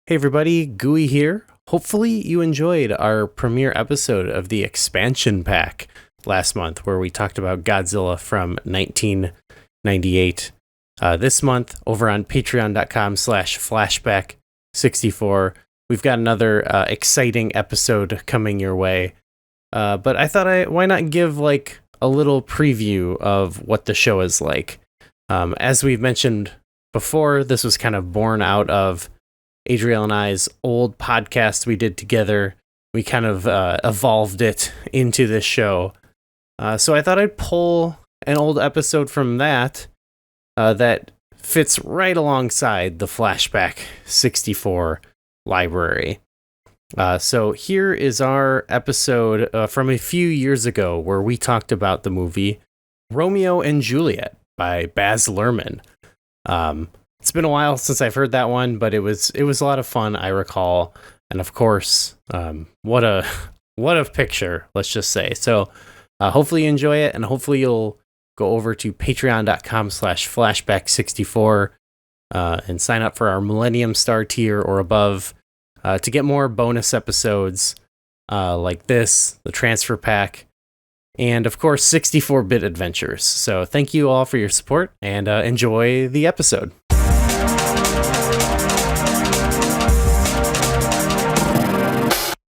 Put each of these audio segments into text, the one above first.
Hey everybody, Gooey here. Hopefully you enjoyed our premiere episode of the expansion pack last month where we talked about Godzilla from 1998. This month over on patreon.com/flashback64, we've got another exciting episode coming your way. But I thought why not give like a little preview of what the show is like. As we've mentioned before, this was kind of born out of Adriel and I's old podcast we did together. We kind of evolved it into this show. So I thought I'd pull an old episode from that that fits right alongside the Flashback 64 library. So here is our episode from a few years ago where we talked about the movie Romeo and Juliet by Baz Luhrmann. It's been a while since I've heard that one, but it was a lot of fun, I recall. And of course, what a picture, let's just say. So hopefully you enjoy it, and hopefully you'll go over to patreon.com/flashback64 and sign up for our Millennium Star tier or above to get more bonus episodes like this, the transfer pack, and of course 64-bit adventures. So thank you all for your support, and enjoy the episode.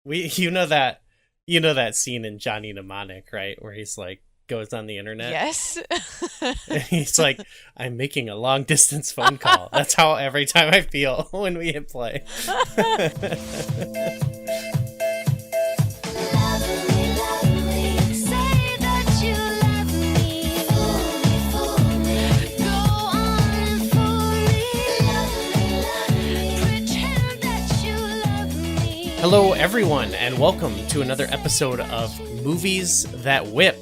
You know that scene in Johnny Mnemonic, right? Where he's like goes on the internet. Yes. And he's like, I'm making a long distance phone call. That's how every time I feel when we hit play. Hello, everyone, and welcome to another episode of Movies That Whip.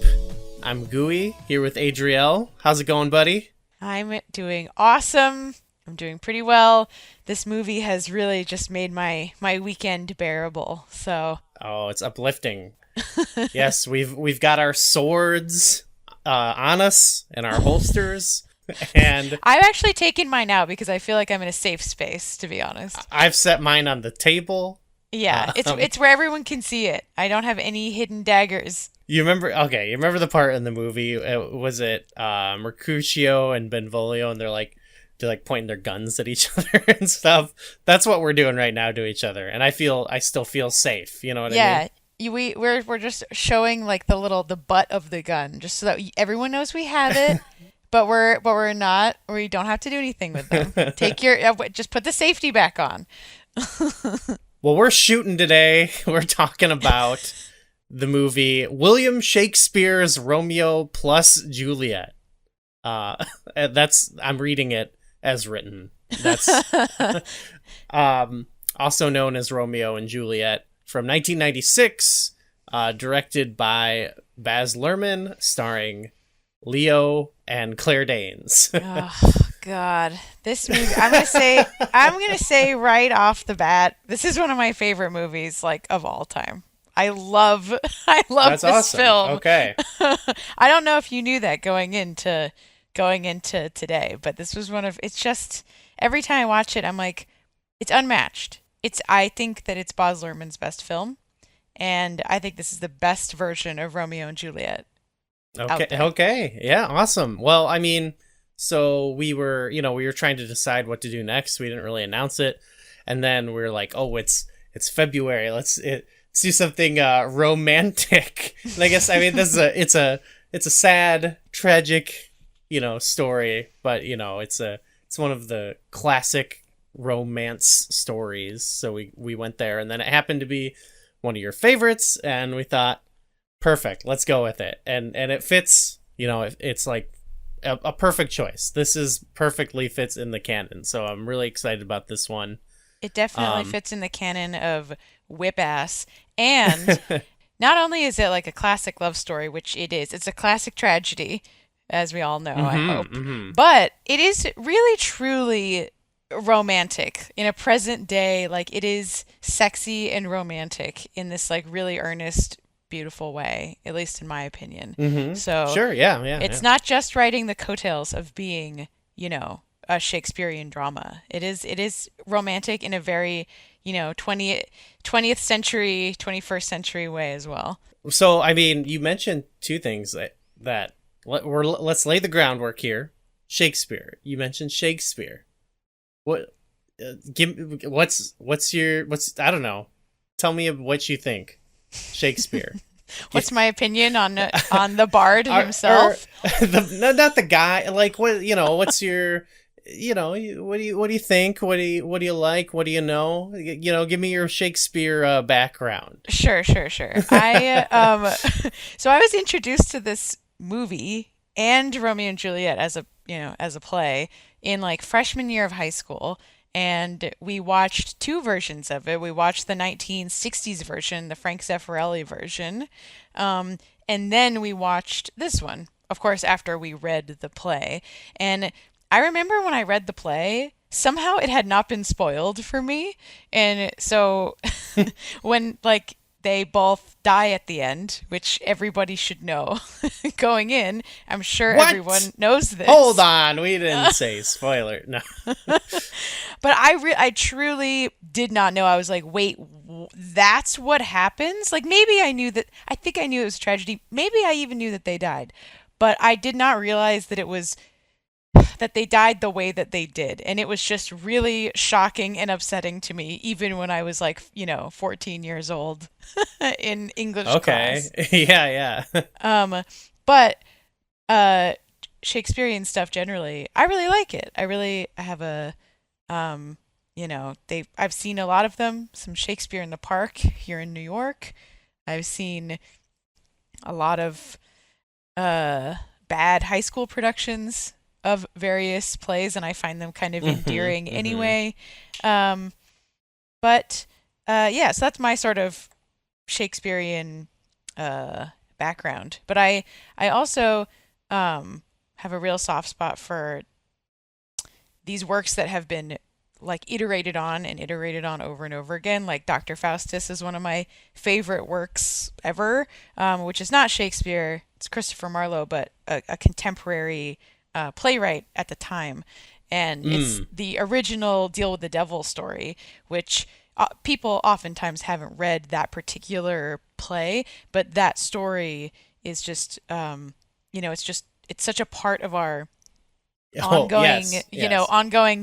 I'm Gooey, here with Adriel. How's it going, buddy? I'm doing awesome. I'm doing pretty well. This movie has really just made my weekend bearable. So. Oh, it's uplifting. Yes, we've got our swords on us and our holsters. And I've actually taken mine out because I feel like I'm in a safe space, to be honest. I've set mine on the table. Yeah, it's where everyone can see it. I don't have any hidden daggers. You remember the part in the movie? Was it Mercutio and Benvolio, and they're like pointing their guns at each other and stuff? That's what we're doing right now to each other, and I still feel safe. You know what I mean? Yeah, we're just showing like the butt of the gun, just so that everyone knows we have it. But we're not. We don't have to do anything with them. Just put the safety back on. Well, we're shooting today. We're talking about the movie William Shakespeare's Romeo plus Juliet. I'm reading it as written. That's also known as Romeo and Juliet from 1996, directed by Baz Luhrmann, starring Leo and Claire Danes. Oh God, this movie! I'm gonna say right off the bat, this is one of my favorite movies, like of all time. I love That's this awesome. film. Okay. I don't know if you knew that going into today, but this was it's just every time I watch it, I'm like, it's unmatched. I think that it's Baz Luhrmann's best film, and I think this is the best version of Romeo and Juliet. Okay. Yeah, awesome. Well, I mean, so we were trying to decide what to do next. We didn't really announce it. And then we were like, oh, it's February. Let's do something romantic. And I guess, I mean, it's a sad, tragic, story, but it's one of the classic romance stories. So we went there, and then it happened to be one of your favorites, and we thought, perfect, let's go with it. And it fits, it's like a perfect choice. This is perfectly fits in the canon. So I'm really excited about this one. It definitely fits in the canon of whip ass. And not only is it like a classic love story, which it is, it's a classic tragedy, as we all know, I hope. Mm-hmm. But it is really, truly romantic in a present day. Like, it is sexy and romantic in this like really earnest, beautiful way, at least in my opinion. Mm-hmm. So sure, yeah. It's not just riding the coattails of being, a Shakespearean drama. It is romantic in a very, 20th century, 21st century way as well. So, I mean, you mentioned two things let's lay the groundwork here. Shakespeare. You mentioned Shakespeare. What? What's I don't know. Tell me what you think. Shakespeare. What's my opinion on the bard himself? Not the guy. Like what? What's your? What do you think? What do you like? What do you know? Give me your Shakespeare background. Sure. I so I was introduced to this movie and Romeo and Juliet as a play in like freshman year of high school. And we watched two versions of it. We watched the 1960s version, the Frank Zeffirelli version, and then we watched this one, of course, after we read the play. And I remember when I read the play, somehow it had not been spoiled for me. And so when like they both die at the end, which everybody should know going in, I'm sure What? everyone knows this. Hold on, we didn't say spoiler. No. But I truly did not know. I was like, wait, that's what happens? Like maybe I knew that. I think I knew it was a tragedy. Maybe I even knew that they died, but I did not realize that it was that they died the way that they did. And it was just really shocking and upsetting to me, even when I was like, 14 years old in English class. Okay. Yeah. But Shakespearean stuff generally, I really like it. I have a, I've seen a lot of them, some Shakespeare in the Park here in New York. I've seen a lot of bad high school productions of various plays, and I find them kind of endearing anyway. So that's my sort of Shakespearean background. But I also have a real soft spot for these works that have been like iterated on over and over again. Like Dr. Faustus is one of my favorite works ever, which is not Shakespeare. It's Christopher Marlowe, but a contemporary playwright at the time, and it's the original Deal with the Devil story, which people oftentimes haven't read that particular play, but that story is just it's such a part of our ongoing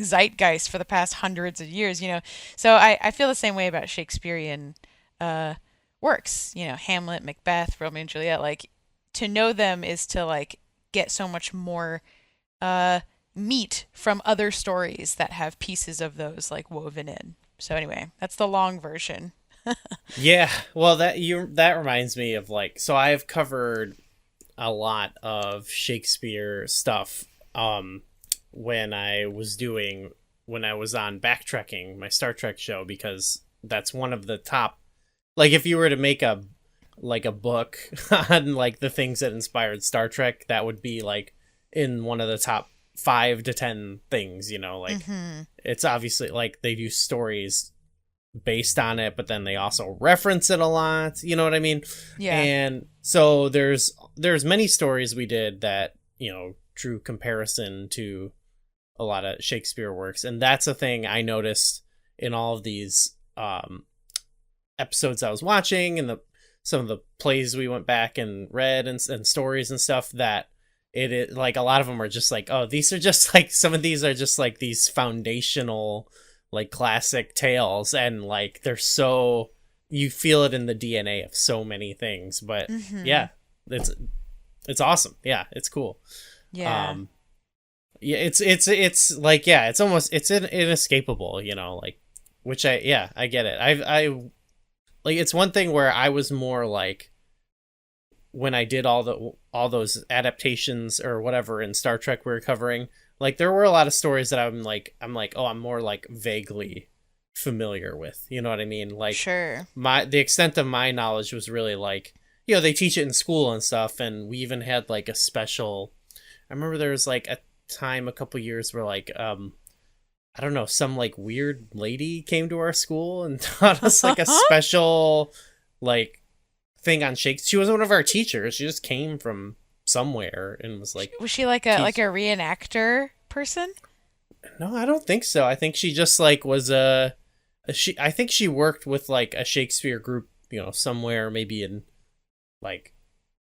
zeitgeist for the past hundreds of years. So I feel the same way about Shakespearean works. Hamlet, Macbeth, Romeo and Juliet. Like to know them is to like get so much more meat from other stories that have pieces of those like woven in. So anyway, that's the long version. Yeah, well that reminds me of like, so I've covered a lot of Shakespeare stuff when I was on Backtrekking, my Star Trek show, because that's one of the top, like if you were to make a book on like the things that inspired Star Trek, that would be like in one of the top 5 to 10 things, It's obviously like they do stories based on it, but then they also reference it a lot, you know what I mean? Yeah. And so there's many stories we did that, drew comparison to a lot of Shakespeare works. And that's a thing I noticed in all of these episodes I was watching, and some of the plays we went back and read, and stories and stuff, that it like a lot of them are just like, oh, these are just like, some of these are just like these foundational like classic tales, and like they're so, you feel it in the DNA of so many things. But yeah, it's awesome. Yeah, it's cool. Yeah. It's like, yeah, it's almost, it's inescapable, like, which I get it. I like, it's one thing where I was more like, when I did all those adaptations or whatever in Star Trek we were covering, like there were a lot of stories that I'm like, oh, I'm more like vaguely familiar with, you know what I mean? Like, sure. The extent of my knowledge was really like, they teach it in school and stuff, and we even had like a special, I remember there was like a time a couple years where like I don't know, some like weird lady came to our school and taught us like a special like thing on Shakespeare. She was one of our teachers. She just came from somewhere and was like, was she like a reenactor person? No, I don't think so. I think she just like was I think she worked with like a Shakespeare group, somewhere maybe in like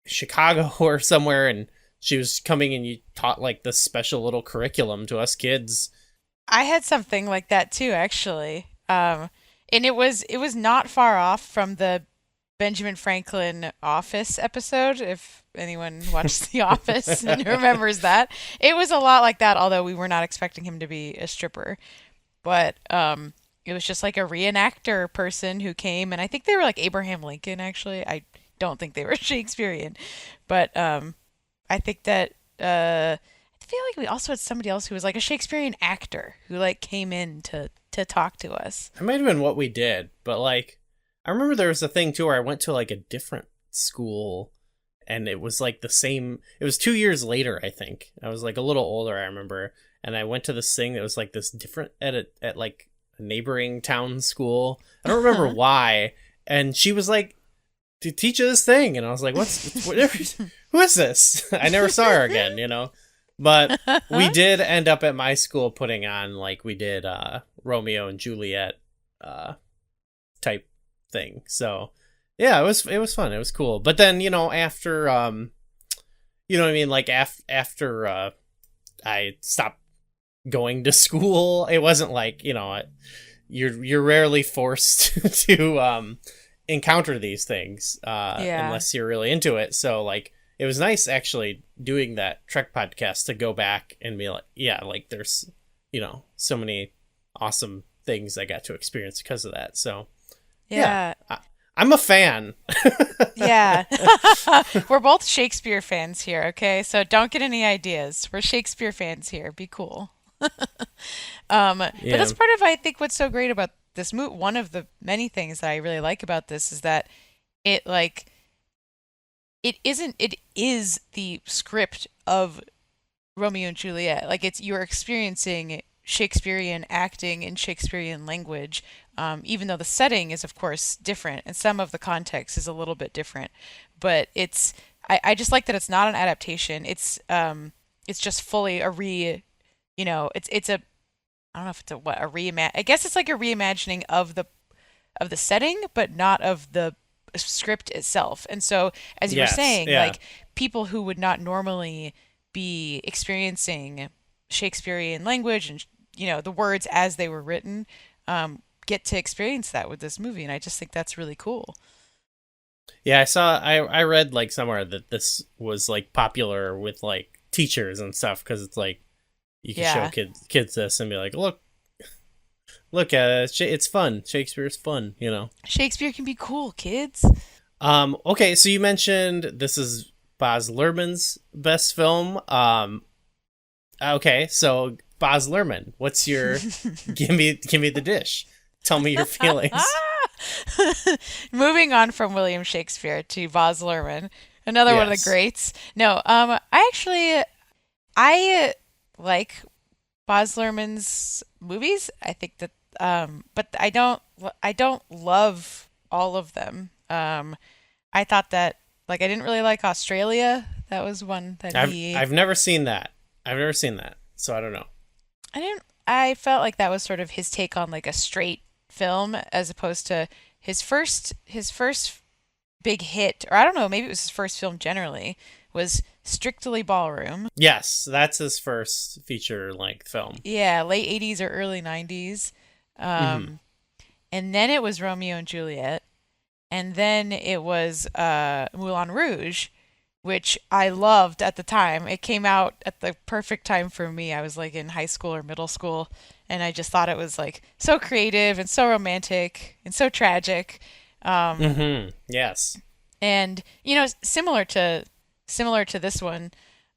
Chicago or somewhere, and she was coming and you taught like this special little curriculum to us kids. I had something like that too, actually. And it was not far off from the Benjamin Franklin Office episode, if anyone watched The Office and remembers that. It was a lot like that, although we were not expecting him to be a stripper. But it was just like a reenactor person who came, and I think they were like Abraham Lincoln, actually. I don't think they were Shakespearean. But I think that I feel like we also had somebody else who was like a Shakespearean actor who like came in to talk to us. It might have been what we did, but like I remember there was a thing too where I went to like a different school and it was like the same. It was 2 years later, I think. I was like a little older, I remember, and I went to this thing that was like this different at like a neighboring town school. I don't remember why. And she was like, to teach us this thing, and I was like, who is this? I never saw her again, But we did end up at my school putting on like we did Romeo and Juliet type thing. So yeah, it was fun. It was cool. But then, after you know what I mean, like after I stopped going to school, it wasn't like, you're rarely forced to encounter these things unless you're really into it. So like it was nice actually doing that Trek podcast to go back and be like, yeah, like there's, so many awesome things I got to experience because of that. So Yeah. I'm a fan. Yeah. We're both Shakespeare fans here, okay? So don't get any ideas. We're Shakespeare fans here. Be cool. But that's part of, I think, what's so great about this movie. One of the many things that I really like about this is that it like it is the script of Romeo and Juliet. Like you're experiencing Shakespearean acting in Shakespearean language, even though the setting is of course different and some of the context is a little bit different. But I just like that it's not an adaptation. It's just fully it's a I don't know if it's a reimagine. I guess it's like a reimagining of the setting, but not of the script itself. And so, as you were saying, like people who would not normally be experiencing Shakespearean language and the words as they were written, get to experience that with this movie, and I just think that's really cool. Yeah, I read like somewhere that this was like popular with like teachers and stuff because it's like you can show kids this and be like, look at it, it's fun. Shakespeare's fun, Shakespeare can be cool, kids. Okay, so you mentioned this is Baz Luhrmann's best film. Okay, so Baz Luhrmann, what's your give me the dish. Tell me your feelings. Moving on from William Shakespeare to Baz Luhrmann, another one of the greats. No, I like Baz Luhrmann's movies. I think that, but I don't love all of them. I thought that like I didn't really like Australia. That was one that I've never seen that. So I don't know. I felt like that was sort of his take on like a straight film as opposed to his first big hit, or I don't know, maybe it was his first film generally, was Strictly Ballroom. Yes, that's his first feature-length film. Yeah, late 80s or early 90s. And then it was Romeo and Juliet. And then it was Moulin Rouge, which I loved at the time. It came out at the perfect time for me. I was like in high school or middle school, and I just thought it was like so creative and so romantic and so tragic. Yes. And similar to this one,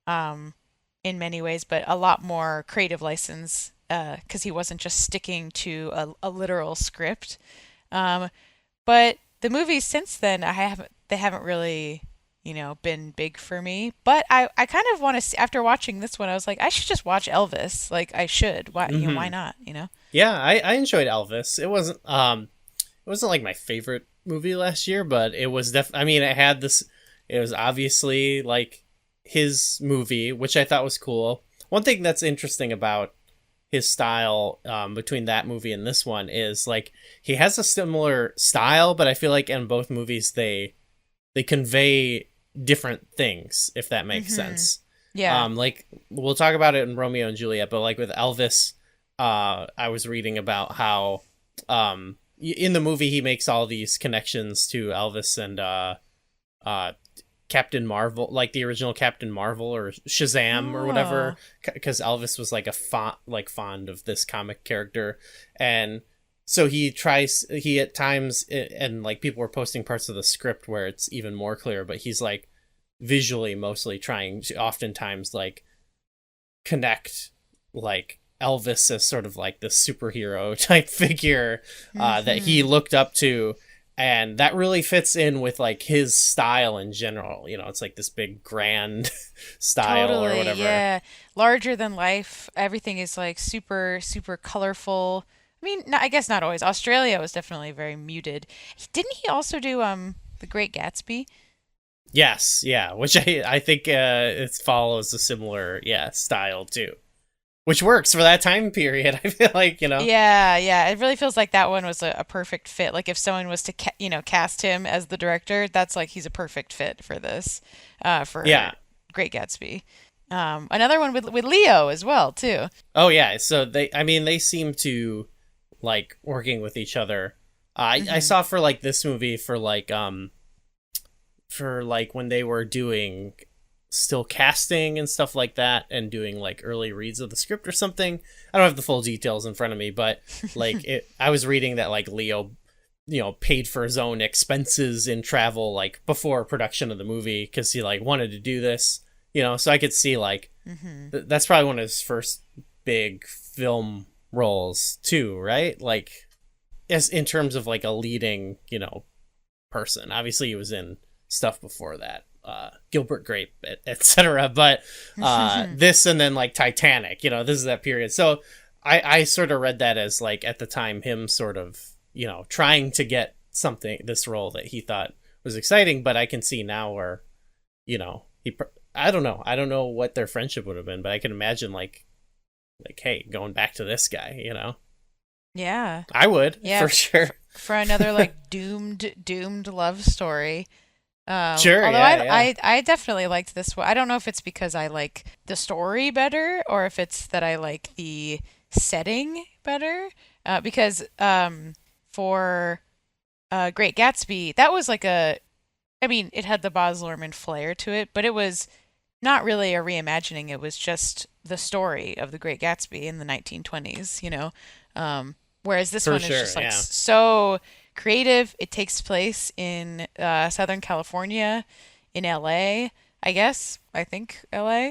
in many ways, but a lot more creative license, because he wasn't just sticking to a literal script. But the movies since then, they haven't really, been big for me. But I kind of want to see, after watching this one, I was like, I should just watch Elvis. Like I should. Why why not? Yeah, I enjoyed Elvis. It wasn't like my favorite movie last year, but it was I mean, it had this. It was obviously like his movie, which I thought was cool. One thing that's interesting about his style between that movie and this one is like he has a similar style, but I feel like in both movies they convey different things, if that makes sense. Yeah. Like we'll talk about it in Romeo and Juliet, but like with Elvis, I was reading about how in the movie he makes all these connections to Elvis and Captain Marvel, like the original Captain Marvel or Shazam or whatever, because Elvis was like fond of this comic character, and so he at times, and like people were posting parts of the script where it's even more clear, but he's like visually mostly trying to oftentimes like connect like Elvis as sort of like this superhero type figure that he looked up to, and that really fits in with like his style in general. You know, it's like this big grand style or whatever. Yeah, larger than life. Everything is like super super colorful. I mean, I guess not always. Australia was definitely very muted. Didn't he also do The Great Gatsby? Yes, yeah, which I think it follows a similar style too, which works for that time period. I feel like, you know. Yeah, yeah. It really feels like that one was a perfect fit. Like if someone was to cast him as the director, that's like he's a perfect fit for this. For Great Gatsby. Another one with Leo as well too. Oh yeah, so they seem to like working with each other. I saw for like this movie for like when they were doing still casting and stuff like that and doing like early reads of the script or something. I don't have the full details in front of me, but like I was reading that like Leo, you know, paid for his own expenses in travel like before production of the movie because he like wanted to do this, you know. So I could see like that's probably one of his first big film roles too, right? Like as in terms of like a leading, you know, person. Obviously he was in stuff before that, Gilbert Grape, etc. But this and then like Titanic, you know, this is that period. So I sort of read that as like at the time him sort of, you know, trying to get this role that he thought was exciting. But I can see now where, you know, I don't know what their friendship would have been, but I can imagine like hey, going back to this guy, you know. Yeah, I would for sure for another like doomed love story. Sure. Although yeah. I definitely liked this one. I don't know if it's because I like the story better or if it's that I like the setting better. Because for Great Gatsby, that was like I mean, it had the Baz Luhrmann flair to it, but it was not really a reimagining. It was just the story of the Great Gatsby in the 1920s, you know. Whereas this one is just like so creative. It takes place in Southern California, in LA, I guess. I think LA.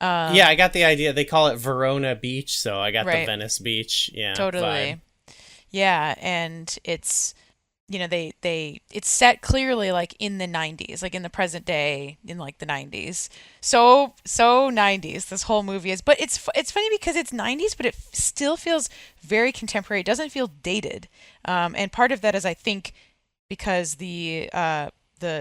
Yeah, I got the idea. They call it Verona Beach, so I got the Venice Beach. Yeah, totally. Vibe. Yeah, and it's, you know, it's set clearly like in the 90s, like in the present day, in like the 90s. So 90s this whole movie is, but it's funny because it's 90s, but it still feels very contemporary. It doesn't feel dated. And part of that is I think because the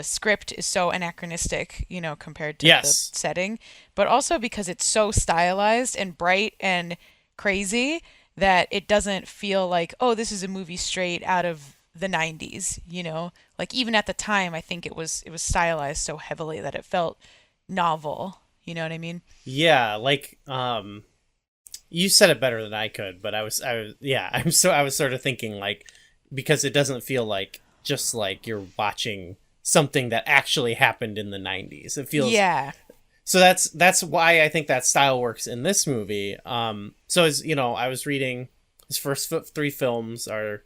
script is so anachronistic, you know, compared to the setting, but also because it's so stylized and bright and crazy that it doesn't feel like, oh, this is a movie straight out of the 90s, you know. Like even at the time I think it was stylized so heavily that it felt novel, you know what I mean? Yeah, like you said it better than I could, but I was sort of thinking like, because it doesn't feel like just like you're watching something that actually happened in the 90s. It feels so that's why I think that style works in this movie. So as you know, I was reading his first 3 films are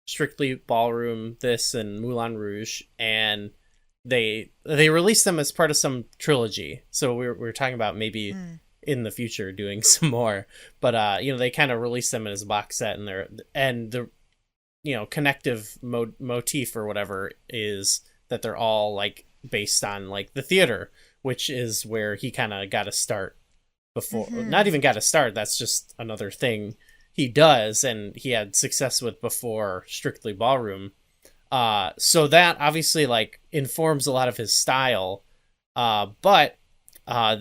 Strictly Ballroom, this, and Moulin Rouge, and they released them as part of some trilogy. So we're talking about maybe in the future doing some more, but you know, they kind of released them as a box set, and the you know, connective motif or whatever is that they're all like based on like the theater, which is where he kind of got a start before. Not even got a start, that's just another thing he does and he had success with before Strictly Ballroom. So that obviously like informs a lot of his style. But I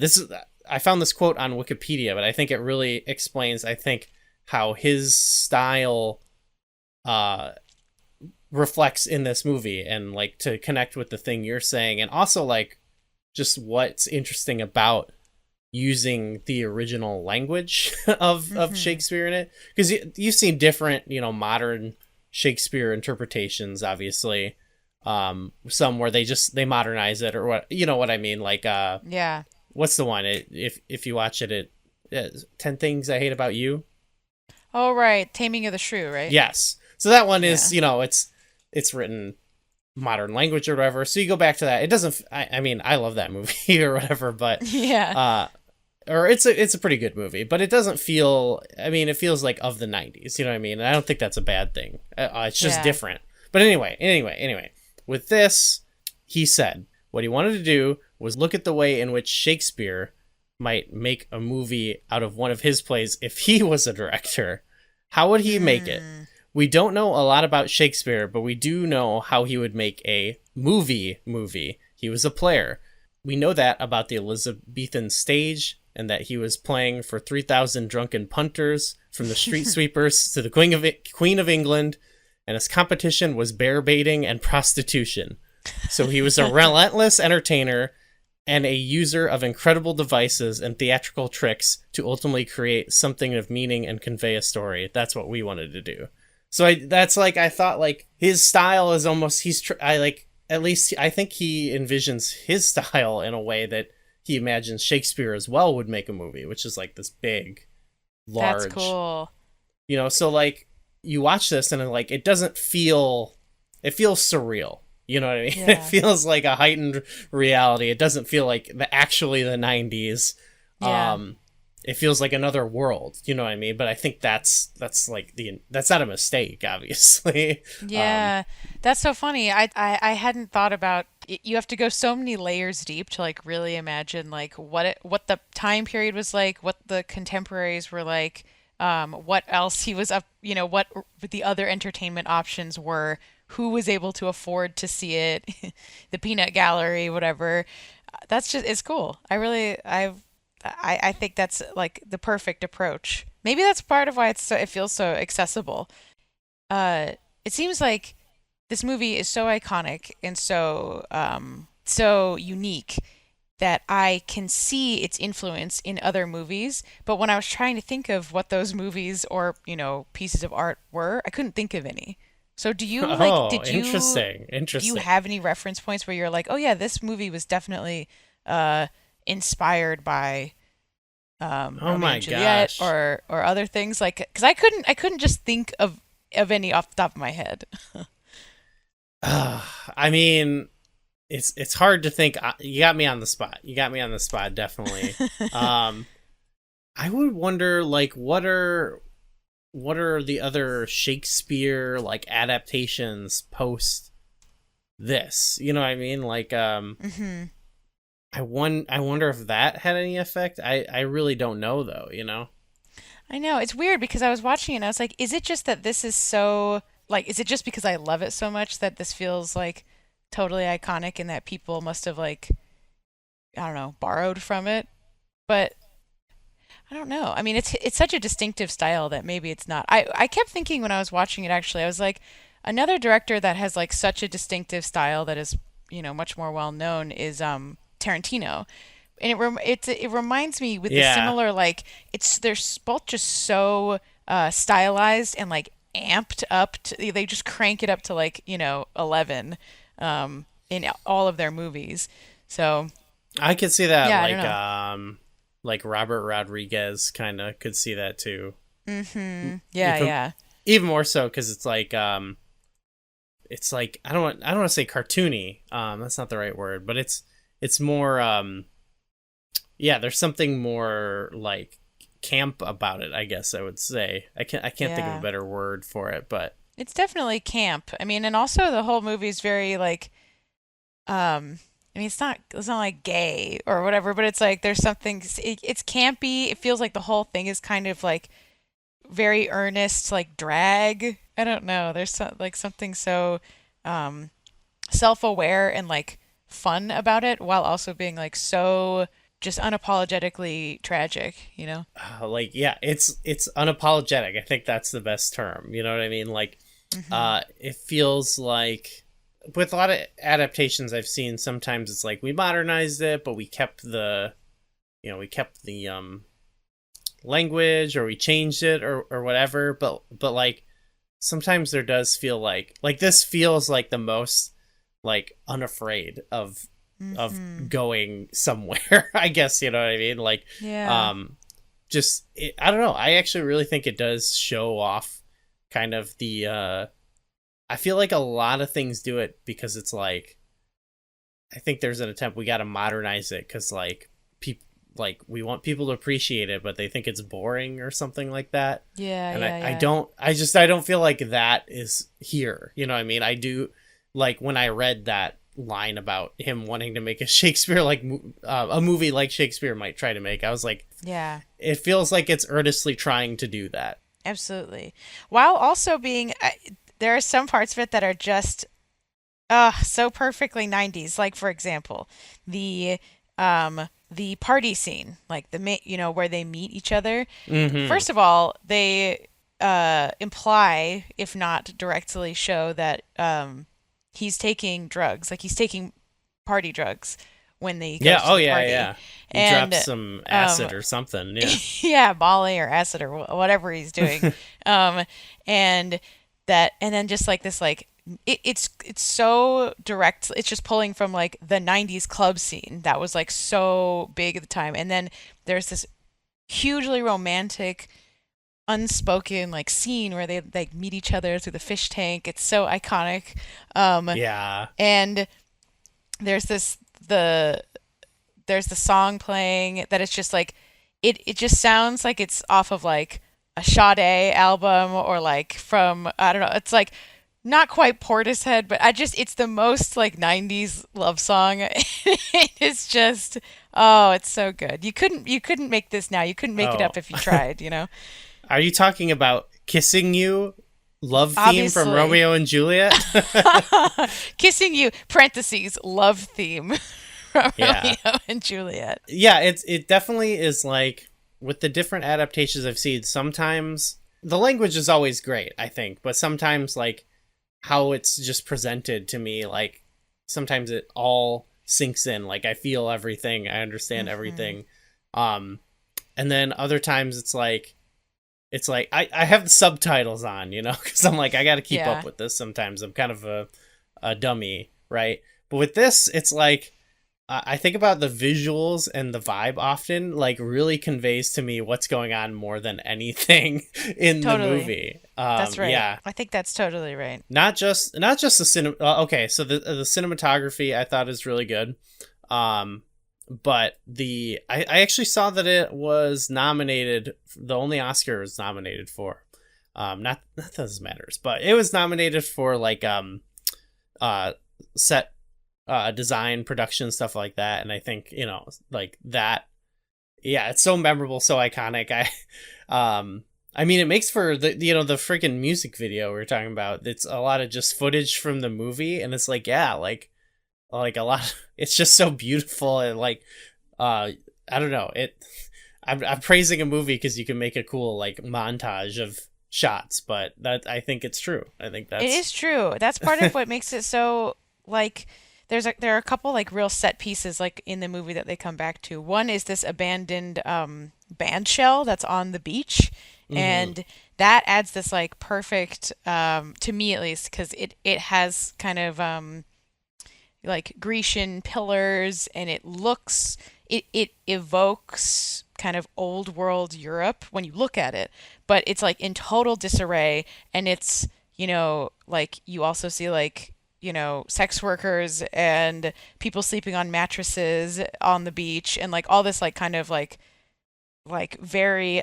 found this quote on Wikipedia, but I think it really explains, I think, how his style uh reflects in this movie, and like to connect with the thing you're saying, and also like just what's interesting about using the original language of Shakespeare in it, because you've seen different, you know, modern Shakespeare interpretations, obviously. Some where they modernize it, or what, you know what I mean, like Yeah. what's the one, if you watch it 10 Things I Hate About You. Oh, right. Taming of the Shrew, right? Yes, so that one Yeah. is, you know, it's written modern language or whatever, so you go back to that. It doesn't, I mean, I love that movie or whatever, but Yeah. or it's a pretty good movie, but it doesn't feel, I mean, it feels like of the 90s, you know what I mean? And I don't think that's a bad thing. It's just Yeah. different. But anyway, with this, he said what he wanted to do was look at the way in which Shakespeare might make a movie out of one of his plays if he was a director. How would he make it? We don't know a lot about Shakespeare, but we do know how he would make a movie. He was a player. We know that about the Elizabethan stage, and that he was playing for 3,000 drunken punters, from the street sweepers to the Queen of England, and his competition was bear baiting and prostitution. So he was a relentless entertainer and a user of incredible devices and theatrical tricks to ultimately create something of meaning and convey a story. That's what we wanted to do. So I thought like his style is almost, at least I think he envisions his style in a way that he imagines Shakespeare as well would make a movie, which is like this big, large. That's cool. You know, so like you watch this and like it doesn't feel, it feels surreal. You know what I mean? Yeah. It feels like a heightened reality. It doesn't feel like actually the 90s. Yeah. It feels like another world. You know what I mean? But I think that's not a mistake, obviously. Yeah, that's so funny. I hadn't thought about you have to go so many layers deep to like really imagine like what the time period was like, what the contemporaries were like, what else he was up, what the other entertainment options were, who was able to afford to see it, the peanut gallery, whatever. That's just it's cool. I think that's like the perfect approach. Maybe that's part of why it feels so accessible. Uh, it seems like this movie is so iconic and so unique that I can see its influence in other movies. But when I was trying to think of what those movies or pieces of art were, I couldn't think of any. So do you like? Oh, interesting. Do you have any reference points where you're like, oh yeah, this movie was definitely inspired by Oh Romeo my and Juliet gosh. or other things like because I couldn't just think of any off the top of my head. I mean, it's hard to think. You got me on the spot. Definitely. I would wonder like what are the other Shakespeare like adaptations post this? You know what I mean? Like hmm I wonder if that had any effect. I really don't know though, you know. I know it's weird because I was watching it and I was like, is it just that this is so like, is it just because I love it so much that this feels like totally iconic and that people must have like, I don't know, borrowed from it? But I don't know. I mean, it's such a distinctive style that maybe it's not. I kept thinking when I was watching it actually, I was like, another director that has like such a distinctive style that is, much more well known is Tarantino. And it reminds me with the Yeah. similar like they're both just so stylized and like amped up to, they just crank it up to like 11 in all of their movies. So I could see that yeah, I don't know. like Robert Rodriguez kind of could see that too. Yeah, Even yeah. even more so cuz it's like I don't want to say cartoony. That's not the right word, but it's more yeah, there's something more like camp about it, I guess I would say. I can't think of a Yeah. better word for it, but It's definitely camp. I mean, and also the whole movie is very like I mean it's not like gay or whatever, but it's like there's something it's campy. It feels like the whole thing is kind of like very earnest like drag. I don't know. There's like something so um self-aware and like fun about it while also being like so just unapologetically tragic, Like, yeah, it's unapologetic. I think that's the best term. You know what I mean? Like, it feels like with a lot of adaptations I've seen, sometimes it's like we modernized it, but we kept the language, or we changed it, or whatever. But like sometimes there does feel like this feels like the most like unafraid of going somewhere. I guess, you know what I mean? Like, Yeah. I don't know. I actually really think it does show off kind of the. I feel like a lot of things do it because it's like, I think there's an attempt, we got to modernize it because like people, like we want people to appreciate it, but they think it's boring or something like that. Yeah, And yeah, I yeah. don't, I don't feel like that is here. You know what I mean? I do, like when I read that line about him wanting to make a Shakespeare like a movie like Shakespeare might try to make, I was like, Yeah, it feels like it's earnestly trying to do that. absolutely. While also being, there are some parts of it that are just so perfectly 90s. Like for example, the the party scene, like where they meet each other. Mm-hmm. First of all, they imply, if not directly show, that he's taking drugs, like he's taking party drugs when he Yeah. goes to Oh the yeah. party. Yeah. He And drops some um acid or something. Yeah. yeah, Molly or acid or whatever he's doing. Um and and then just like this, like it's so direct. It's just pulling from like the 90s club scene that was like so big at the time. And then there's this hugely romantic unspoken like scene where they like meet each other through the fish tank. It's so iconic. Yeah. And there's the there's the song playing that it's just like it just sounds like it's off of like a Sade album, or like from, I don't know, it's like not quite Portishead, but it's the most like 90s love song. It's just, oh, it's so good. You couldn't make this now. You couldn't make it Oh, up if you tried, are you talking about Kissing You, love theme from Obviously. Romeo and Juliet? Kissing You, parentheses, love theme from Yeah. Romeo and Juliet. Yeah, it definitely is like with the different adaptations I've seen, sometimes the language is always great, I think, but sometimes like how it's just presented to me, like sometimes it all sinks in, like I feel everything, I understand Hmm. everything. And then other times it's like I have the subtitles on, because I'm like, I got to keep up Yeah. with this. Sometimes I'm kind of a dummy, right? But with this, it's like I think about the visuals and the vibe often, like really conveys to me what's going on more than anything in the Totally. movie. That's right. Yeah, I think that's totally right. not just the cinema. Okay, so the cinematography I thought is really good. Um, but I actually saw that it was nominated. The only Oscar it was nominated for, not that this matters, but it was nominated for like uh set design, production, stuff like that. And I think, like that, yeah, it's so memorable, so iconic. I mean, it makes for the freaking music video we are talking about. It's a lot of just footage from the movie, and it's like, yeah, like a lot. It's just so beautiful, and like, I don't know. I'm praising a movie because you can make a cool like montage of shots, but that I think it's true. I think It that's is true. That's part of what makes it so like there are a couple like real set pieces like in the movie that they come back to. One is this abandoned band shell that's on the beach, hmm and that adds this like perfect, to me at least, because it has kind of like Grecian pillars, and it evokes kind of old world Europe when you look at it, but it's like in total disarray. And it's, like you also see like, sex workers and people sleeping on mattresses on the beach, and like all this like kind of like very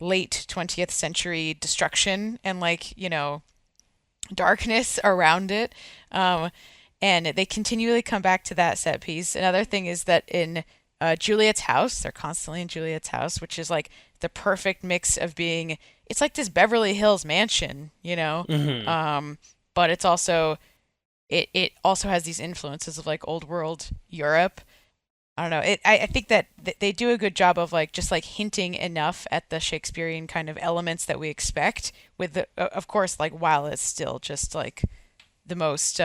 late 20th century destruction, and like, darkness around it. Um, and they continually come back to that set piece. Another thing is that in Juliet's house, they're constantly in Juliet's house, which is like the perfect mix of being, it's like this Beverly Hills mansion, hmm but it's also, it also has these influences of like old world Europe. I don't know. I think that they do a good job of like just like hinting enough at the Shakespearean kind of elements that we expect with the, of course, like while it's still just like the most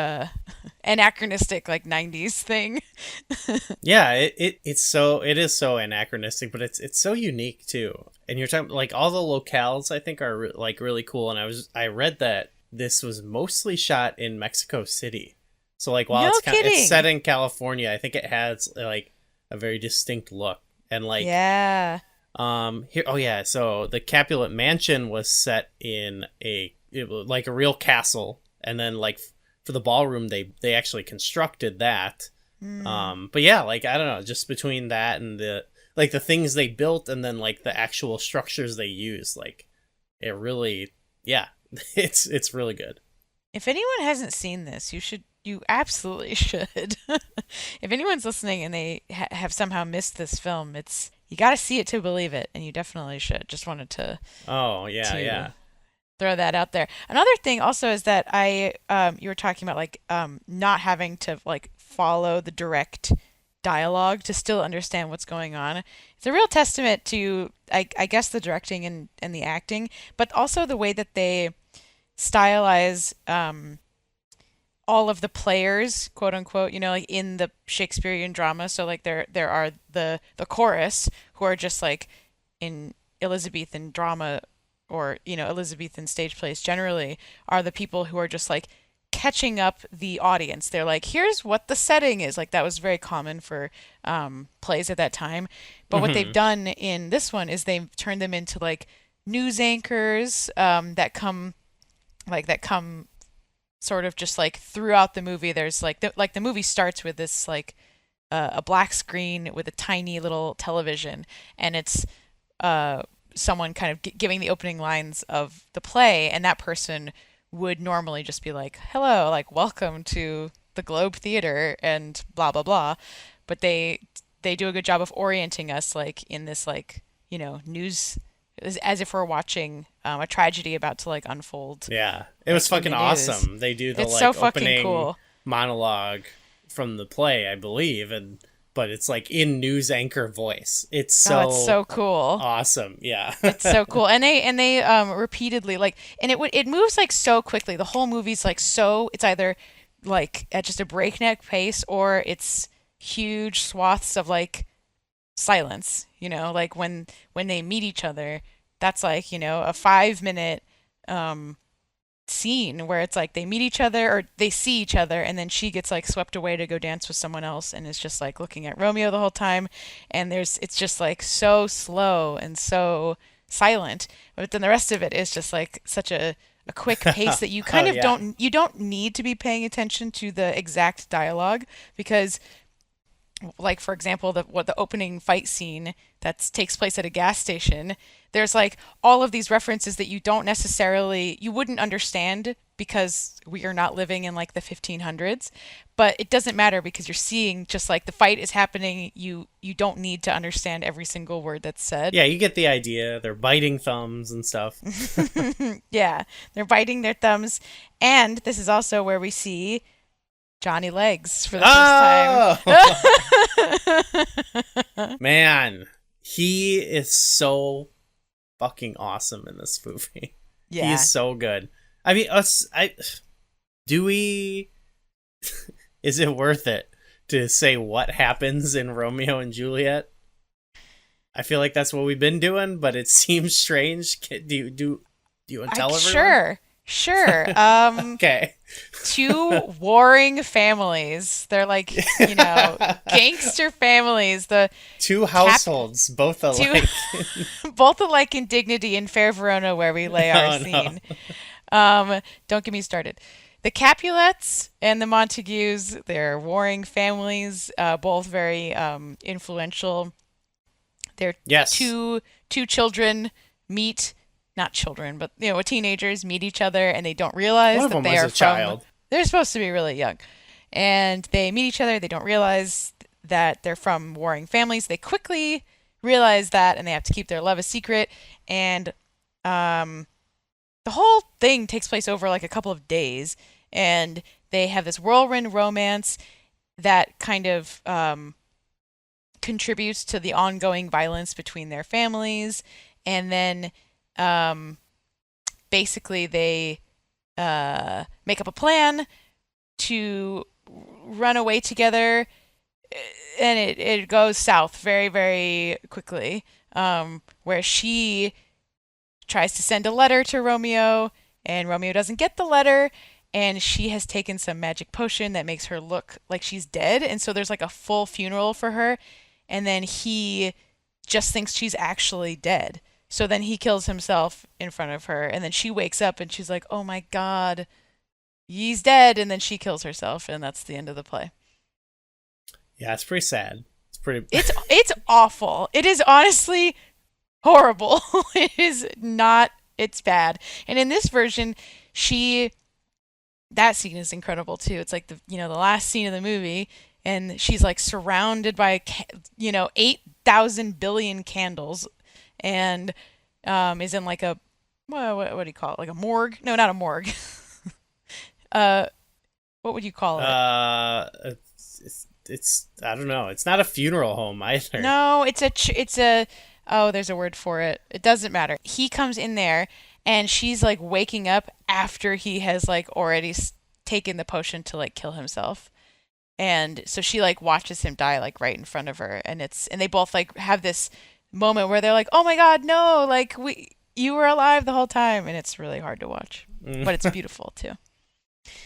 anachronistic like 90s thing. Yeah, it is so anachronistic, but it's so unique too. And you're talking like all the locales I think are like really cool. And I read that this was mostly shot in Mexico City. So like while No it's set kidding. in California, I think it has like a very distinct look. And like Yeah. here, oh yeah, so the Capulet Mansion was set in like a real castle, and then like for the ballroom they actually constructed that. Mm. But yeah, like I don't know, just between that and the things they built, and then like the actual structures they use, like it really, yeah, it's really good. If anyone hasn't seen this, you absolutely should. If anyone's listening and they have somehow missed this film, it's you got to see it to believe it, and you definitely should. Just wanted Oh yeah, to yeah. throw that out there. Another thing also is that you were talking about like not having to like follow the direct dialogue to still understand what's going on. It's a real testament to I guess the directing and the acting, but also the way that they stylize all of the players, quote unquote, like in the Shakespearean drama. So like there are the chorus who are just like in Elizabethan drama or Elizabethan stage plays generally are the people who are just like catching up the audience. They're like, here's what the setting is. Like that was very common for plays at that time. But what they've Hmm. done in this one is they've turned them into like news anchors that come sort of just like throughout the movie. There's like the movie starts with this like a black screen with a tiny little television, and it's someone kind of giving the opening lines of the play, and that person would normally just be like, "Hello, like welcome to the Globe Theater," and blah blah blah. But they do a good job of orienting us like in this like news as if we're watching a tragedy about to like unfold Yeah, it was like in fucking the news. awesome. They do the It's so like fucking opening cool. monologue from the play, I believe, and but it's like in news anchor voice. It's Oh, it's so so cool. awesome. Yeah. It's so cool. And they repeatedly like and it moves like so quickly. The whole movie's like so it's either like at just a breakneck pace or it's huge swaths of like silence, like when they meet each other, that's like, a 5 minute um scene where it's like they meet each other or they see each other and then she gets like swept away to go dance with someone else and is just like looking at Romeo the whole time and it's just like so slow and so silent, but then the rest of it is just like such a quick pace that you Oh kind of yeah. don't need to be paying attention to the exact dialogue because like for example the opening fight scene that takes place at a gas station, there's like all of these references that you wouldn't understand because we are not living in like the 1500s, but it doesn't matter because you're seeing just like the fight is happening. You don't need to understand every single word that's said. Yeah, you get the idea. They're biting thumbs and stuff. Yeah, they're biting their thumbs, and this is also where we see Johnny Legs for the first time. Oh man, he is so fucking awesome in this movie. He is Yeah. so good. I mean, us. I do we. Is it worth it to say what happens in Romeo and Juliet? I feel like that's what we've been doing, but it seems strange. Do you want to I tell everyone? sure. Sure. Okay. Two warring families. They're like, gangster families. The Two cap households, both two alike. both alike in dignity in Fair Verona where we lay our Oh no. scene. Don't get me started. The Capulets and the Montagues, they're warring families, both very influential. Their Yes. two children meet, not children, but teenagers meet each other and they don't realize One of that them they was are a from. child. They're supposed to be really young, and they meet each other. They don't realize that they're from warring families. They quickly realize that, and they have to keep their love a secret. And um, the whole thing takes place over like a couple of days, and they have this whirlwind romance that kind of contributes to the ongoing violence between their families. And then basically they make up a plan to run away together, and it goes south very, very quickly, where she tries to send a letter to Romeo, and Romeo doesn't get the letter, and she has taken some magic potion that makes her look like she's dead, and so there's like a full funeral for her, and then he just thinks she's actually dead. So then he kills himself in front of her, and then she wakes up and she's like, "Oh my God, he's dead," and then she kills herself, and that's the end of the play. Yeah, it's pretty sad. It's awful. It is honestly horrible. It is not. It's bad. And in this version, that scene is incredible too. It's like the last scene of the movie, and she's like surrounded by 8,000 billion candles, and is in like a what do you call it? Like a morgue? No, not a morgue. What would you call it? It's I don't know. It's not a funeral home either. No, it's a oh, there's a word for it. It doesn't matter. He comes in there, and she's like waking up after he has like already taken the potion to like kill himself. And so she like watches him die like right in front of her, and they both like have this moment where they're like, "Oh my God, no, like you were alive the whole time," and it's really hard to watch. But it's beautiful too.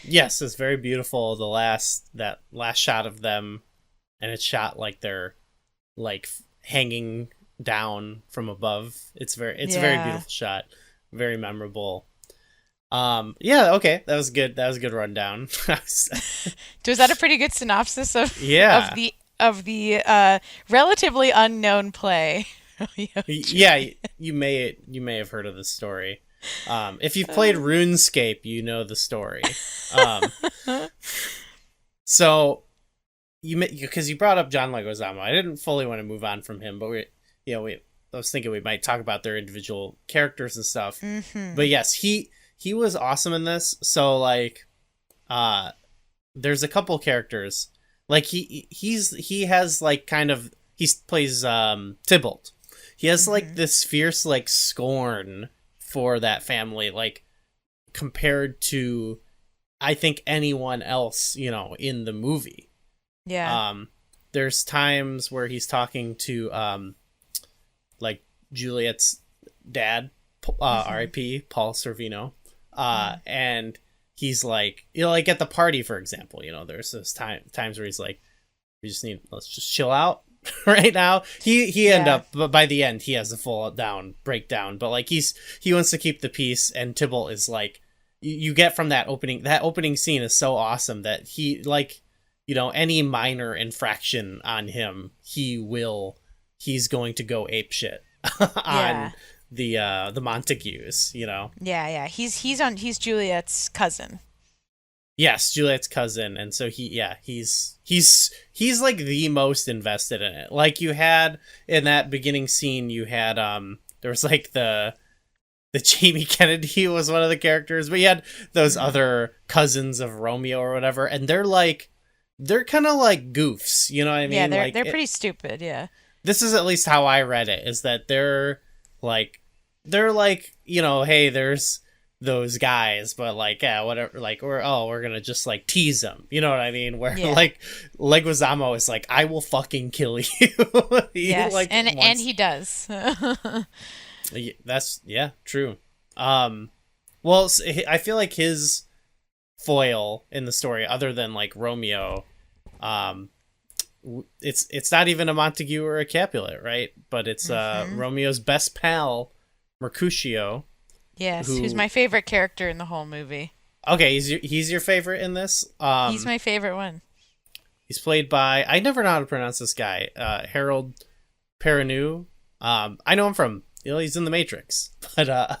Yes, it's very beautiful. That last shot of them, and it's shot like they're like hanging down from above. It's a very beautiful shot, very memorable. Yeah, okay, that was good. That was a good rundown. Was that a pretty good synopsis of the relatively unknown play? Yeah, you may have heard of the story. If you've played RuneScape, you know the story. So because you brought up John Leguizamo, I didn't fully want to move on from him, but I was thinking we might talk about their individual characters and stuff. Mm-hmm. But yes, he was awesome in this. So like, there's a couple characters like he has like kind of he plays Tybalt. He has like this fierce like scorn for that family, like compared to I think anyone else, in the movie. Yeah. There's times where he's talking to like Juliet's dad, R.I.P. Paul Sorvino, and he's like, like at the party, for example, there's those times where he's like, let's just chill out right now. He end up, but by the end he has a full down breakdown, but like he wants to keep the peace, and Tybalt is like, you get from that opening scene is so awesome that he like, any minor infraction on him, he's going to go ape shit on the Montagues, Yeah. He's Juliet's cousin. Yes, Juliet's cousin, and so he's like the most invested in it. Like you had in that beginning scene, you had there was like the Jamie Kennedy was one of the characters, but you had those other cousins of Romeo or whatever, and they're kind of like goofs, you know what I mean? Yeah, they're pretty stupid. Yeah. This is at least how I read it, is that they're like, hey, there's those guys, but like, yeah, whatever, like we're gonna just like tease them, you know what I mean? Where like Leguizamo is like, I will fucking kill you. Yes, like, and he does. That's true. Well, I feel like his foil in the story, other than like Romeo, it's not even a Montague or a Capulet, right? But it's Romeo's best pal, Mercutio. Yes, who's my favorite character in the whole movie. Okay, he's your favorite in this? He's my favorite one. He's played by, I never know how to pronounce this guy, Harold Perrineau. I know him from, he's in The Matrix, but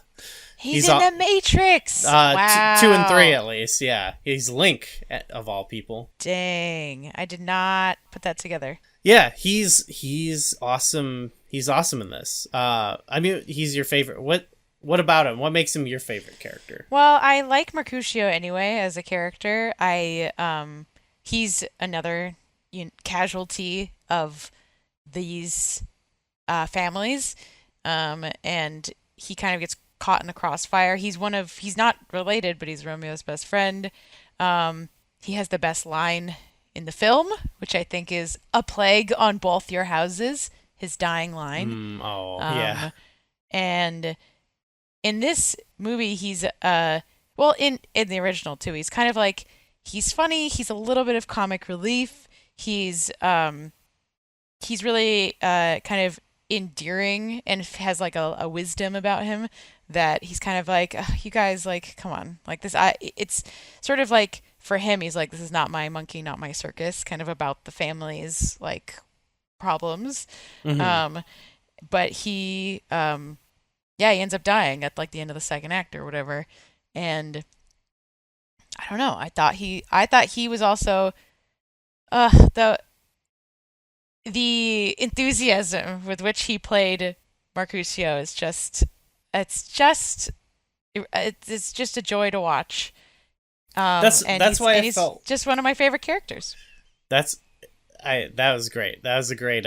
he's in The Matrix. Wow. 2 and 3 at least. Yeah, he's Link of all people. Dang, I did not put that together. Yeah, he's awesome. He's awesome in this. I mean, he's your favorite. What about him? What makes him your favorite character? Well, I like Mercutio anyway as a character. He's another casualty of these families, and he kind of gets caught in the crossfire. He's not related, but he's Romeo's best friend. He has the best line in the film, which I think is "a plague on both your houses," his dying line. Yeah. And in this movie, he's well, in the original too, he's kind of like, he's funny, he's a little bit of comic relief. He's really kind of endearing and has like a wisdom about him that he's kind of like, "Ugh, you guys, like, come on, like this." It's sort of like, for him, he's like, "This is not my monkey, not my circus," kind of about the family's like problems. Um, but yeah, he ends up dying at like the end of the second act or whatever. And I don't know. I thought he was also the enthusiasm with which he played Mercutio is just, it's just it's just a joy to watch. That's why I he's felt just one of my favorite characters. that's that was great. That was a great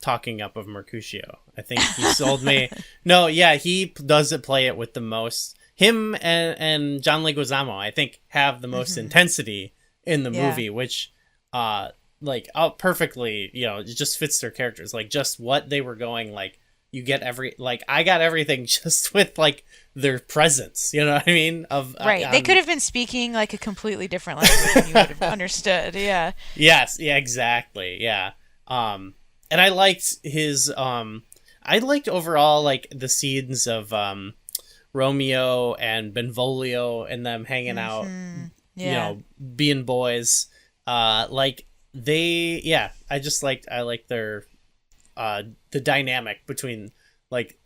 talking up of Mercutio. I think he sold me. No, yeah, he does play it with the most. Him and John Leguizamo, I think, have the most intensity in the movie, which like perfectly, it just fits their characters. Like, just what they were going, like, you get I got everything just with like their presence, you know what I mean? Right. They could have been speaking like a completely different language and you would have understood. Yeah. Yes, yeah, exactly. Yeah. And I liked I liked overall like the scenes of Romeo and Benvolio and them hanging out, being boys. Like I liked their the dynamic between like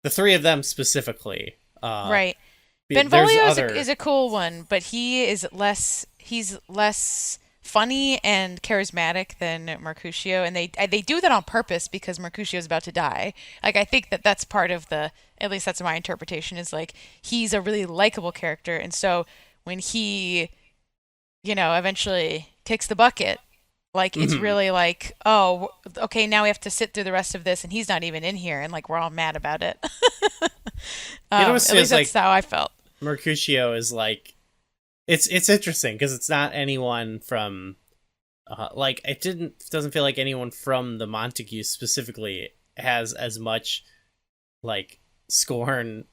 the three of them specifically. Right. Benvolio is a cool one, but he's less funny and charismatic than Mercutio, and they do that on purpose because Mercutio is about to die. Like, I think that's part of at least that's my interpretation, is like, he's a really likable character, and so when he eventually kicks the bucket, like, it's really like, oh, okay, now we have to sit through the rest of this, and he's not even in here, and like, we're all mad about it. At least that's like, how I felt. Mercutio is like, it's interesting because it's not anyone from like, doesn't feel like anyone from the Montagues specifically has as much like scorn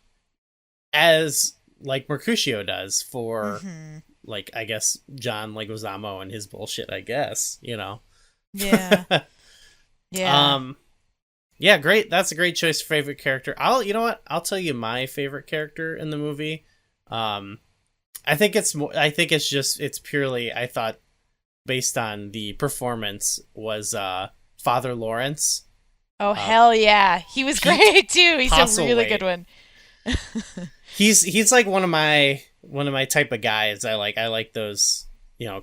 as like Mercutio does for like, I guess, John Leguizamo and his bullshit, I guess, Yeah. Yeah. Yeah, great. That's a great choice for favorite character. I'll tell you my favorite character in the movie. I think it's purely, I thought, based on the performance, was Father Lawrence. Oh, hell yeah. He was great too. He's a really good one. He's like one of my type of guys. I like those,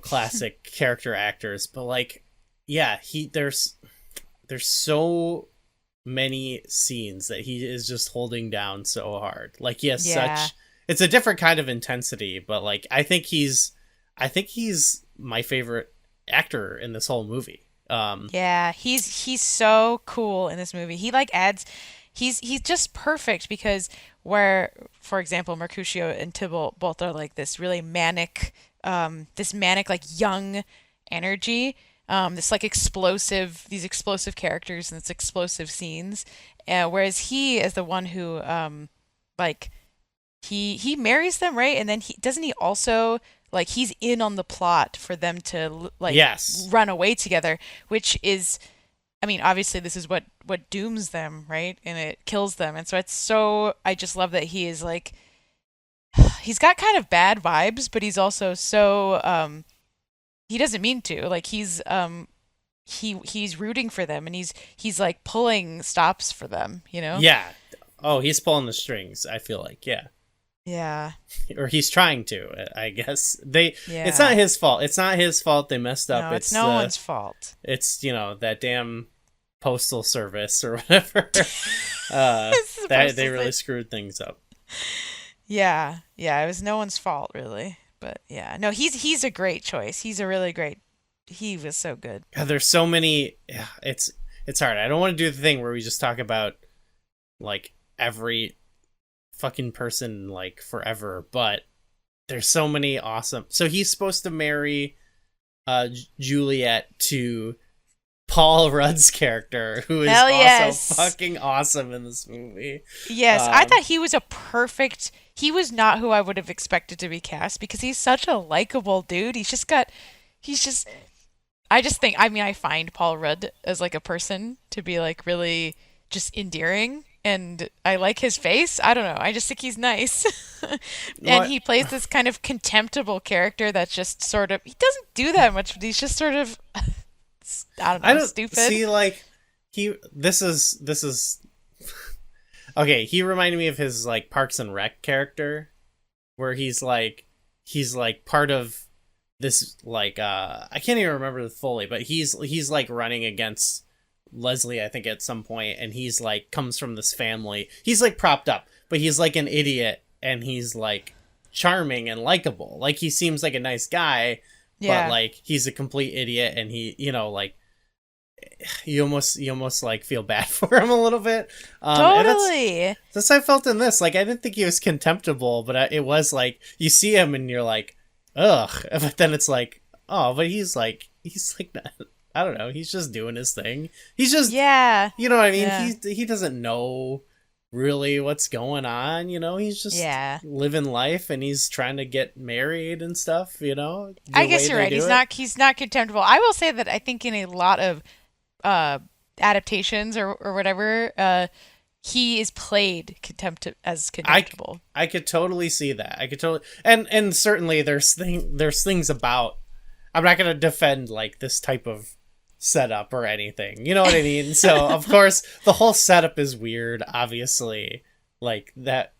classic character actors, but like, yeah, there's so many scenes that he is just holding down so hard. Like, he has it's a different kind of intensity, but like, I think he's my favorite actor in this whole movie. Yeah, he's so cool in this movie. He like adds, he's just perfect because where, for example, Mercutio and Tybalt both are like this really manic, like young energy, this like these explosive characters and this explosive scenes, whereas he is the one who like he marries them, right? And then he also, like, he's in on the plot for them to like run away together, which is, I mean, obviously this is what dooms them, right? And it kills them. And so I just love that he is like, he's got kind of bad vibes, but he's also so he doesn't mean to. Like, he's rooting for them, and he's like pulling stops for them, Yeah. Oh, he's pulling the strings, I feel like. Yeah. Yeah. Or he's trying to, I guess. It's not his fault. It's not his fault they messed up. No, it's no one's fault. It's, that damn postal service or whatever. They really screwed things up. Yeah. Yeah, it was no one's fault, really. But yeah. No, he's a great choice. He's a really great he was so good. God, there's so many. Yeah, it's hard. I don't want to do the thing where we just talk about like every fucking person like forever, but there's so many awesome. So he's supposed to marry Juliet to Paul Rudd's character, who is also fucking awesome in this movie. Yes, I thought he was he was not who I would have expected to be cast because he's such a likable dude. I just think, I mean, I find Paul Rudd as like a person to be like really just endearing, and I like his face. I don't know. I just think he's nice. And he plays this kind of contemptible character that's just sort of, he doesn't do that much, but he's just sort of, I don't know, stupid. See, like, this is, okay, he reminded me of his, like, Parks and Rec character, where he's like part of this, like, I can't even remember fully, but he's like running against Leslie, I think, at some point, and he's like comes from this family. He's like propped up, but he's like an idiot, and he's like charming and likable. Like, he seems like a nice guy, but like he's a complete idiot, and he, you know, like you almost like feel bad for him a little bit. Totally. That's how I felt in this. Like, I didn't think he was contemptible, but it was like you see him and you're like, ugh, but then it's like, oh, but he's like not, I don't know, he's just doing his thing. He's just, you know what I mean? Yeah. He doesn't know really what's going on, you know? He's just living life, and he's trying to get married and stuff, you know? I guess you're right. He's not contemptible. I will say that I think in a lot of adaptations or whatever, he is played as contemptible. I could totally see that. I could totally, and certainly there's things about, I'm not going to defend like this type of setup or anything, you know what I mean? So of course the whole setup is weird, obviously, like that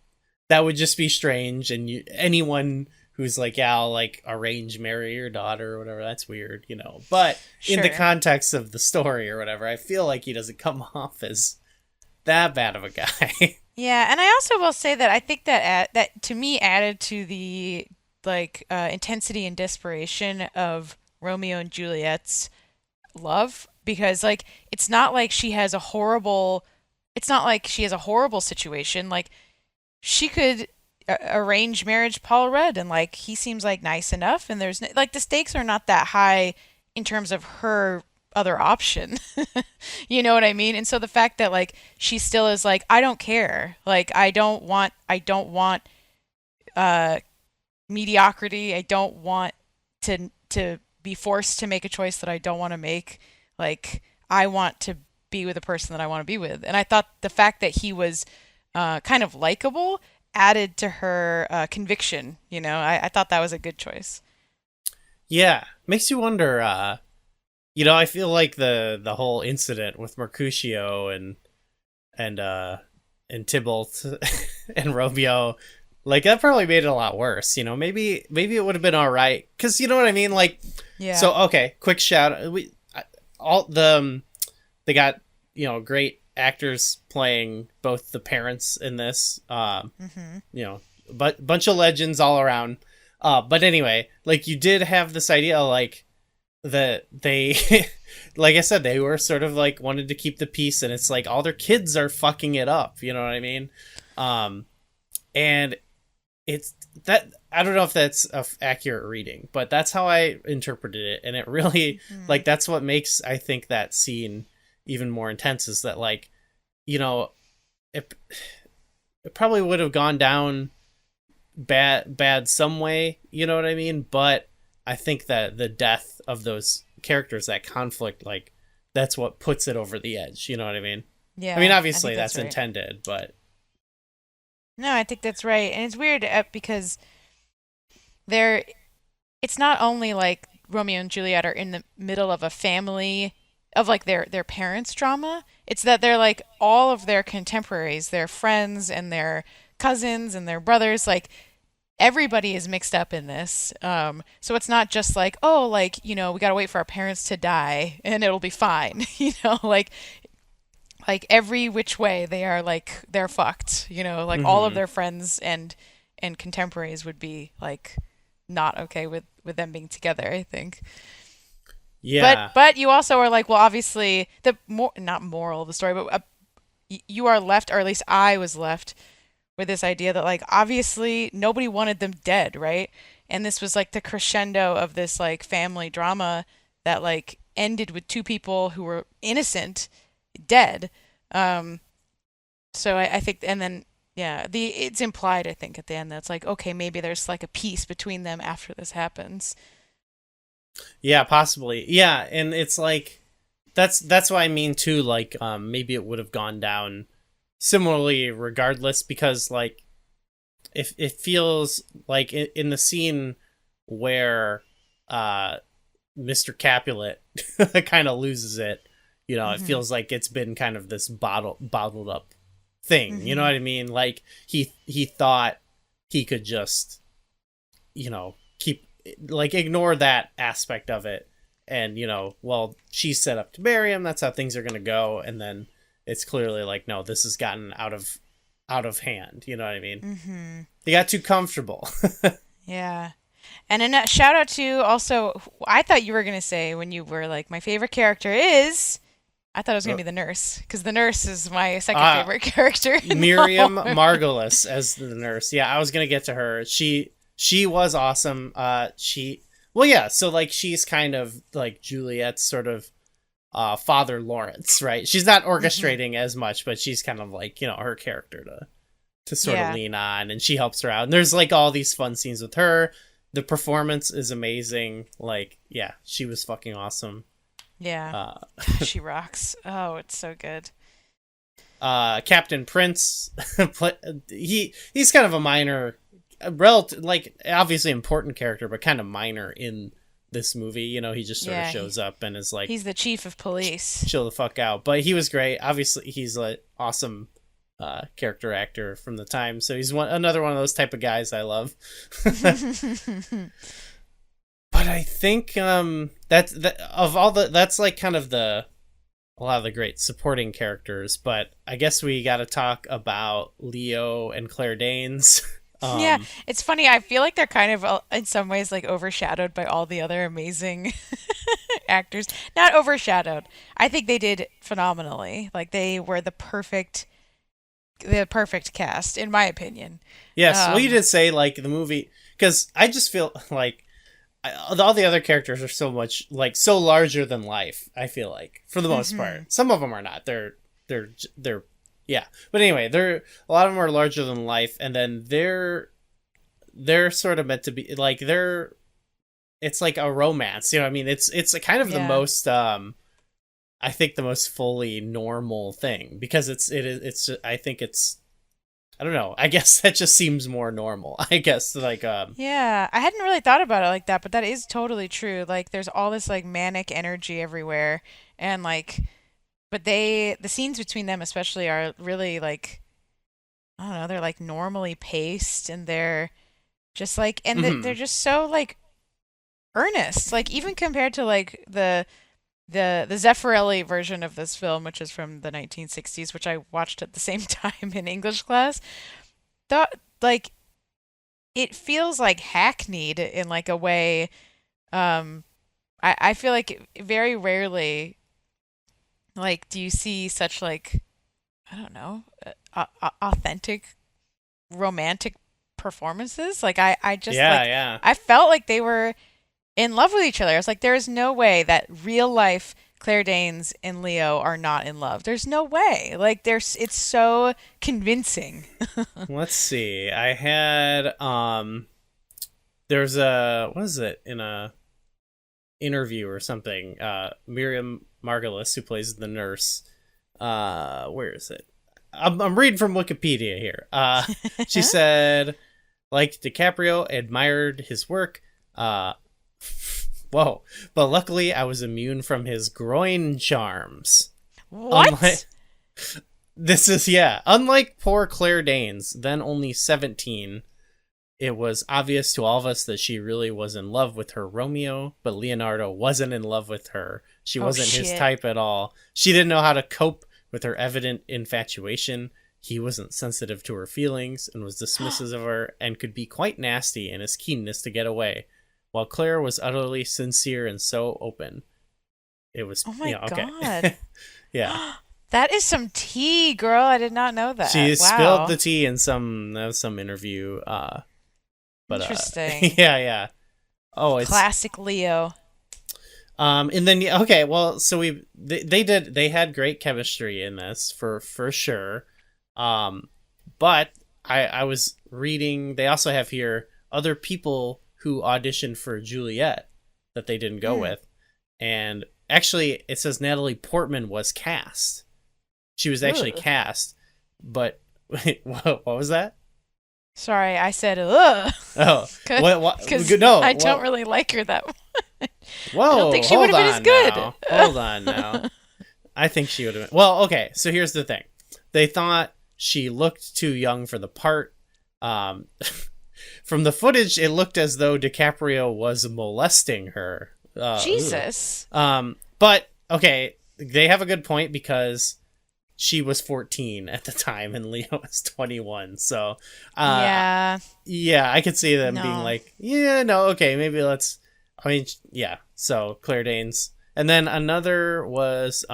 would just be strange, and anyone who's like, yeah, I'll like marry your daughter or whatever, that's weird, you know, but in the context of the story or whatever, I feel like he doesn't come off as that bad of a guy. Yeah, and I also will say that I think that that to me added to the like intensity and desperation of Romeo and Juliet's love, because like it's not like she has a horrible situation. Like, she could arrange marriage Paul Rudd, and like he seems like nice enough, and there's like the stakes are not that high in terms of her other option. You know what I mean? And so the fact that like she still is like, I don't care, like I don't want mediocrity, I don't want to be forced to make a choice that I don't want to make, like I want to be with a person that I want to be with. And I thought the fact that he was kind of likable added to her conviction, you know. I thought that was a good choice. Yeah, makes you wonder, you know, I feel like the whole incident with Mercutio and Tybalt and Romeo, like that probably made it a lot worse, you know. Maybe it would have been all right, because you know what I mean, like, so okay, quick shout, they got, you know, great actors playing both the parents in this, you know, but bunch of legends all around, but anyway, like you did have this idea like that they like I said, they were sort of like wanted to keep the peace, and it's like all their kids are fucking it up, you know what I mean? And it's that, I don't know if that's a accurate reading, but that's how I interpreted it, and it really like that's what makes, I think, that scene even more intense, is that like, you know, it probably would have gone down bad some way, you know what I mean? But I think that the death of those characters, that conflict, like that's what puts it over the edge, you know what I mean? Yeah, I mean, obviously that's right. Intended, but no, I think that's right. And it's weird because it's not only like Romeo and Juliet are in the middle of a family of like their parents' drama. It's that they're like all of their contemporaries, their friends and their cousins and their brothers, like everybody is mixed up in this. So it's not just like, oh, like, you know, we got to wait for our parents to die and it'll be fine. You know, like every which way they are, like, they're fucked, you know, like all of their friends and contemporaries would be like not okay with them being together, I think. Yeah. But you also are like, well, obviously not moral of the story, but you are left, or at least I was left with this idea that like obviously nobody wanted them dead, right? And this was like the crescendo of this like family drama that like ended with two people who were innocent dead. Um, so I think, and then yeah, the it's implied I think at the end that's like okay, maybe there's like a peace between them after this happens. Yeah, possibly. Yeah, and it's like that's what I mean too, like maybe it would have gone down similarly regardless, because like if it feels like in the scene where uh Mr. Capulet kind of loses it, it Mhm. feels like it's been kind of this bottled up thing. You know Mhm. what I mean? Like he thought he could just, keep like ignore that aspect of it, and well, she's set up to marry him. That's how things are gonna go, and then it's clearly like, no, this has gotten out of hand. You know what I mean? Mhm. He got too comfortable. Yeah. And a shout out to also, I thought you were going to say when you were like, my favorite character is, I thought it was going to be the nurse, because the nurse is my second uh favorite character in the whole Miriam movie. Margolis as the nurse. Yeah, I was gonna get to her. She was awesome. Well, yeah. So like she's kind of like Juliet's sort of Father Lawrence, right? She's not Hmm. orchestrating as much, but she's kind of like her character to sort of Yeah. lean on, and she helps her out. And there's like all these fun scenes with her. The performance is amazing. Like, yeah, she was fucking awesome. Yeah. Uh, Gosh, she rocks. Oh, it's so good. Captain Prince, he's kind of a minor, relative, like obviously important character, but kind of minor in this movie. He just sort of Yeah, shows up and is like, he's the chief of police. chill the fuck out. But he was great. Obviously, he's an awesome character actor from the time. So he's another one of those type of guys I love. But I think that of all that's like kind of a lot of the great supporting characters, but I guess we got to talk about Leo and Claire Danes. Yeah, um, it's funny. I feel like they're kind of in some ways like overshadowed by all the other amazing actors. Not overshadowed. I think they did phenomenally. Like they were the perfect cast in my opinion. yes, well, you Um, did say like the movie, because I just feel like all the other characters are so much like so larger than life. I feel like for the most mhm. part, some of them are not. They're yeah, but anyway, they're a lot of them are larger than life, and then they're sort of meant to be like it's like a romance. You know what I mean? It's a kind of the Yeah. most I think the most fully normal thing, because it's I think it's, I don't know. I guess that just seems more normal. I guess like Yeah, I hadn't really thought about it like that, but that is totally true. Like there's all this like manic energy everywhere and like but the scenes between them especially are really like I don't know, they're like normally paced and they're just like and they're mhm. just so like earnest. Like even compared to like the Zeffirelli version of this film, which is from the 1960s, which I watched at the same time in English class. Thought like it feels like hackneyed in like a way. Um, I feel like very rarely like do you see such like I don't know authentic romantic performances. Like I just Yeah, like yeah. I felt like they were in love with each other. I was like, there is no way that real life Claire Danes and Leo are not in love. There's no way. Like there's it's so convincing. Let's see. I had there's a, what is it, in a interview or something, Miriam Margolis, who plays the nurse, where is it, I'm reading from Wikipedia here. She said, like, DiCaprio admired his work, uh whoa, but luckily I was immune from his groin charms. Unlike What? this is Yeah, unlike poor Claire Danes, then only 17, it was obvious to all of us that she really was in love with her Romeo, but Leonardo wasn't in love with her. She Oh wasn't his shit. type at all. She didn't know how to cope with her evident infatuation. He wasn't sensitive to her feelings and was dismissive of her and could be quite nasty in his keenness to get away, while Claire was utterly sincere and so open. it was, Oh my okay. God. Yeah. That is some tea, girl. I did not know She that. spilled Wow. the tea in some interview. But Interesting. yeah, yeah. Oh, it's Classic Leo. and then yeah, okay, well, so they had great chemistry in this for sure. But I was reading, they also have here other people who auditioned for Juliet that they didn't go Mm. with. And actually it says Natalie Portman was cast. She was actually Ugh. cast, but wait, what was that? Sorry, I said ugh. Oh, what? Because No, I don't really like her that much. I don't whoa, think she would hold have been as on good. now. Hold on now. I think she would have been. Well, okay, so here's the thing. They thought she looked too young for the part. Um, from the footage, it looked as though DiCaprio was molesting her. Jesus. But, okay, they have a good point because she was 14 at the time and Leo was 21. So, Yeah. yeah, I could see them being No. like, yeah, no, okay, maybe let's. I mean, yeah. So Claire Danes, and then another was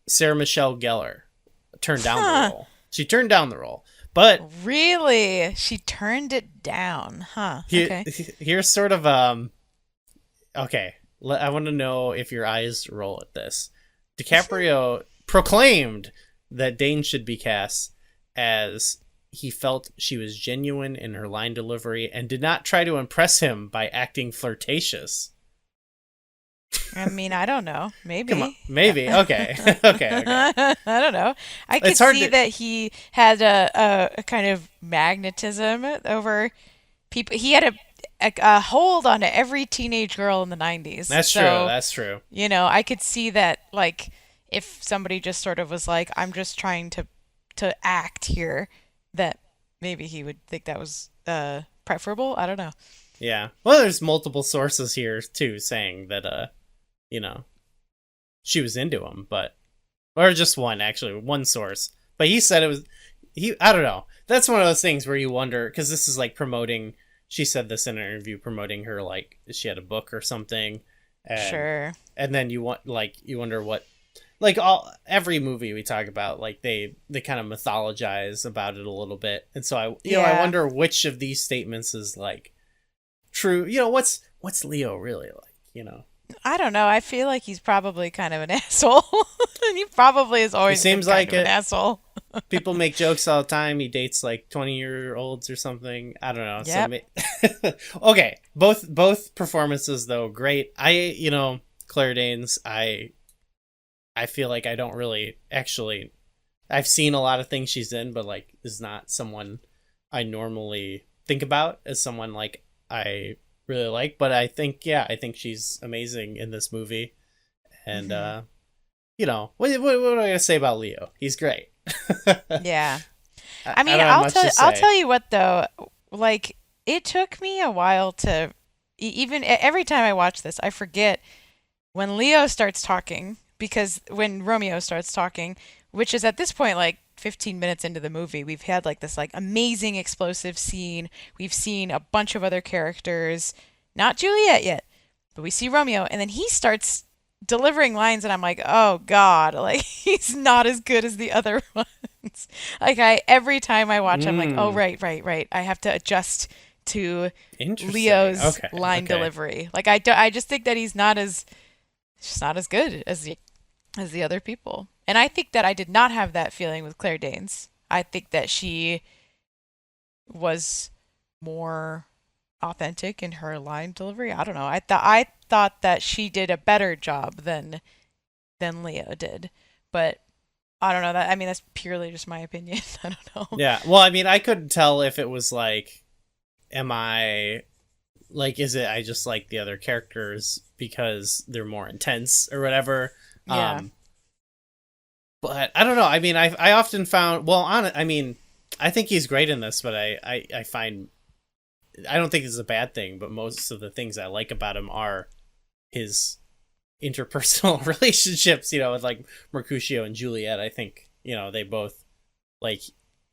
Sarah Michelle Gellar turned down the role. She turned down the role, but Really? She turned it down. Huh. Okay. here's sort of okay. I want to know if your eyes roll at this. DiCaprio proclaimed that Dane should be cast as he felt she was genuine in her line delivery and did not try to impress him by acting flirtatious. I mean, I don't know. Maybe. Come on, maybe. Okay. Okay. I don't know. I could It's hard see to- that he had a kind of magnetism over people. He had a hold on every teenage girl in the 90s. That's So, true. That's true. you know, I could see that, like, if somebody just sort of was like, I'm just trying to act here, that maybe he would think that was preferable. I don't know. Yeah. Well, there's multiple sources here too saying that you know, she was into him, but or just one actually, one source. But he said it was I don't know. That's one of those things where you wonder cuz this is like promoting, she said this in an interview promoting her, like she had a book or something. And, Sure. And then you wonder what, like every movie we talk about, like they kind of mythologize about it a little bit. And so I Yeah. wonder which of these statements is like true. You know, what's Leo really like, you know? I don't know. I feel like he's probably kind of an asshole. He probably has always He seems been kind like of an it. asshole. People make jokes all the time. He dates like 20-year-olds or something. I don't know. Yep. So okay, both performances though great. Claire Danes, I feel like I don't really actually, I've seen a lot of things she's in, but like is not someone I normally think about as someone like I really like. But I think she's amazing in this movie. And what am I gonna say about Leo? He's great. Yeah. I I mean, don't have much to I'll say. tell you what though, like it took me a while to even every time I watch this, I forget when Leo starts talking because when Romeo starts talking, which is at this point like 15 minutes into the movie, we've had like this like amazing explosive scene. We've seen a bunch of other characters, not Juliet yet, but we see Romeo and then he starts delivering lines and I'm like, "Oh God, like he's not as good as the other ones." Like every time I watch I'm like, "Oh right. I have to adjust to Interesting. Leo's Okay, line okay. delivery." Like I just think that he's not as just not as good as the other people. And I think that I did not have that feeling with Claire Danes. I think that she was more authentic in her line delivery. I don't know. I thought that she did a better job than Leo did. But I don't know that. I mean, that's purely just my opinion. I don't know. Yeah. Well, I mean, I couldn't tell if it was like, am I like, is it I just like the other characters because they're more intense or whatever. Yeah. But I don't know. I mean, I often found, I mean, I think he's great in this, but I find, I don't think it's a bad thing, but most of the things I like about him are his interpersonal relationships, with like Mercutio and Juliet. I think, they both, like,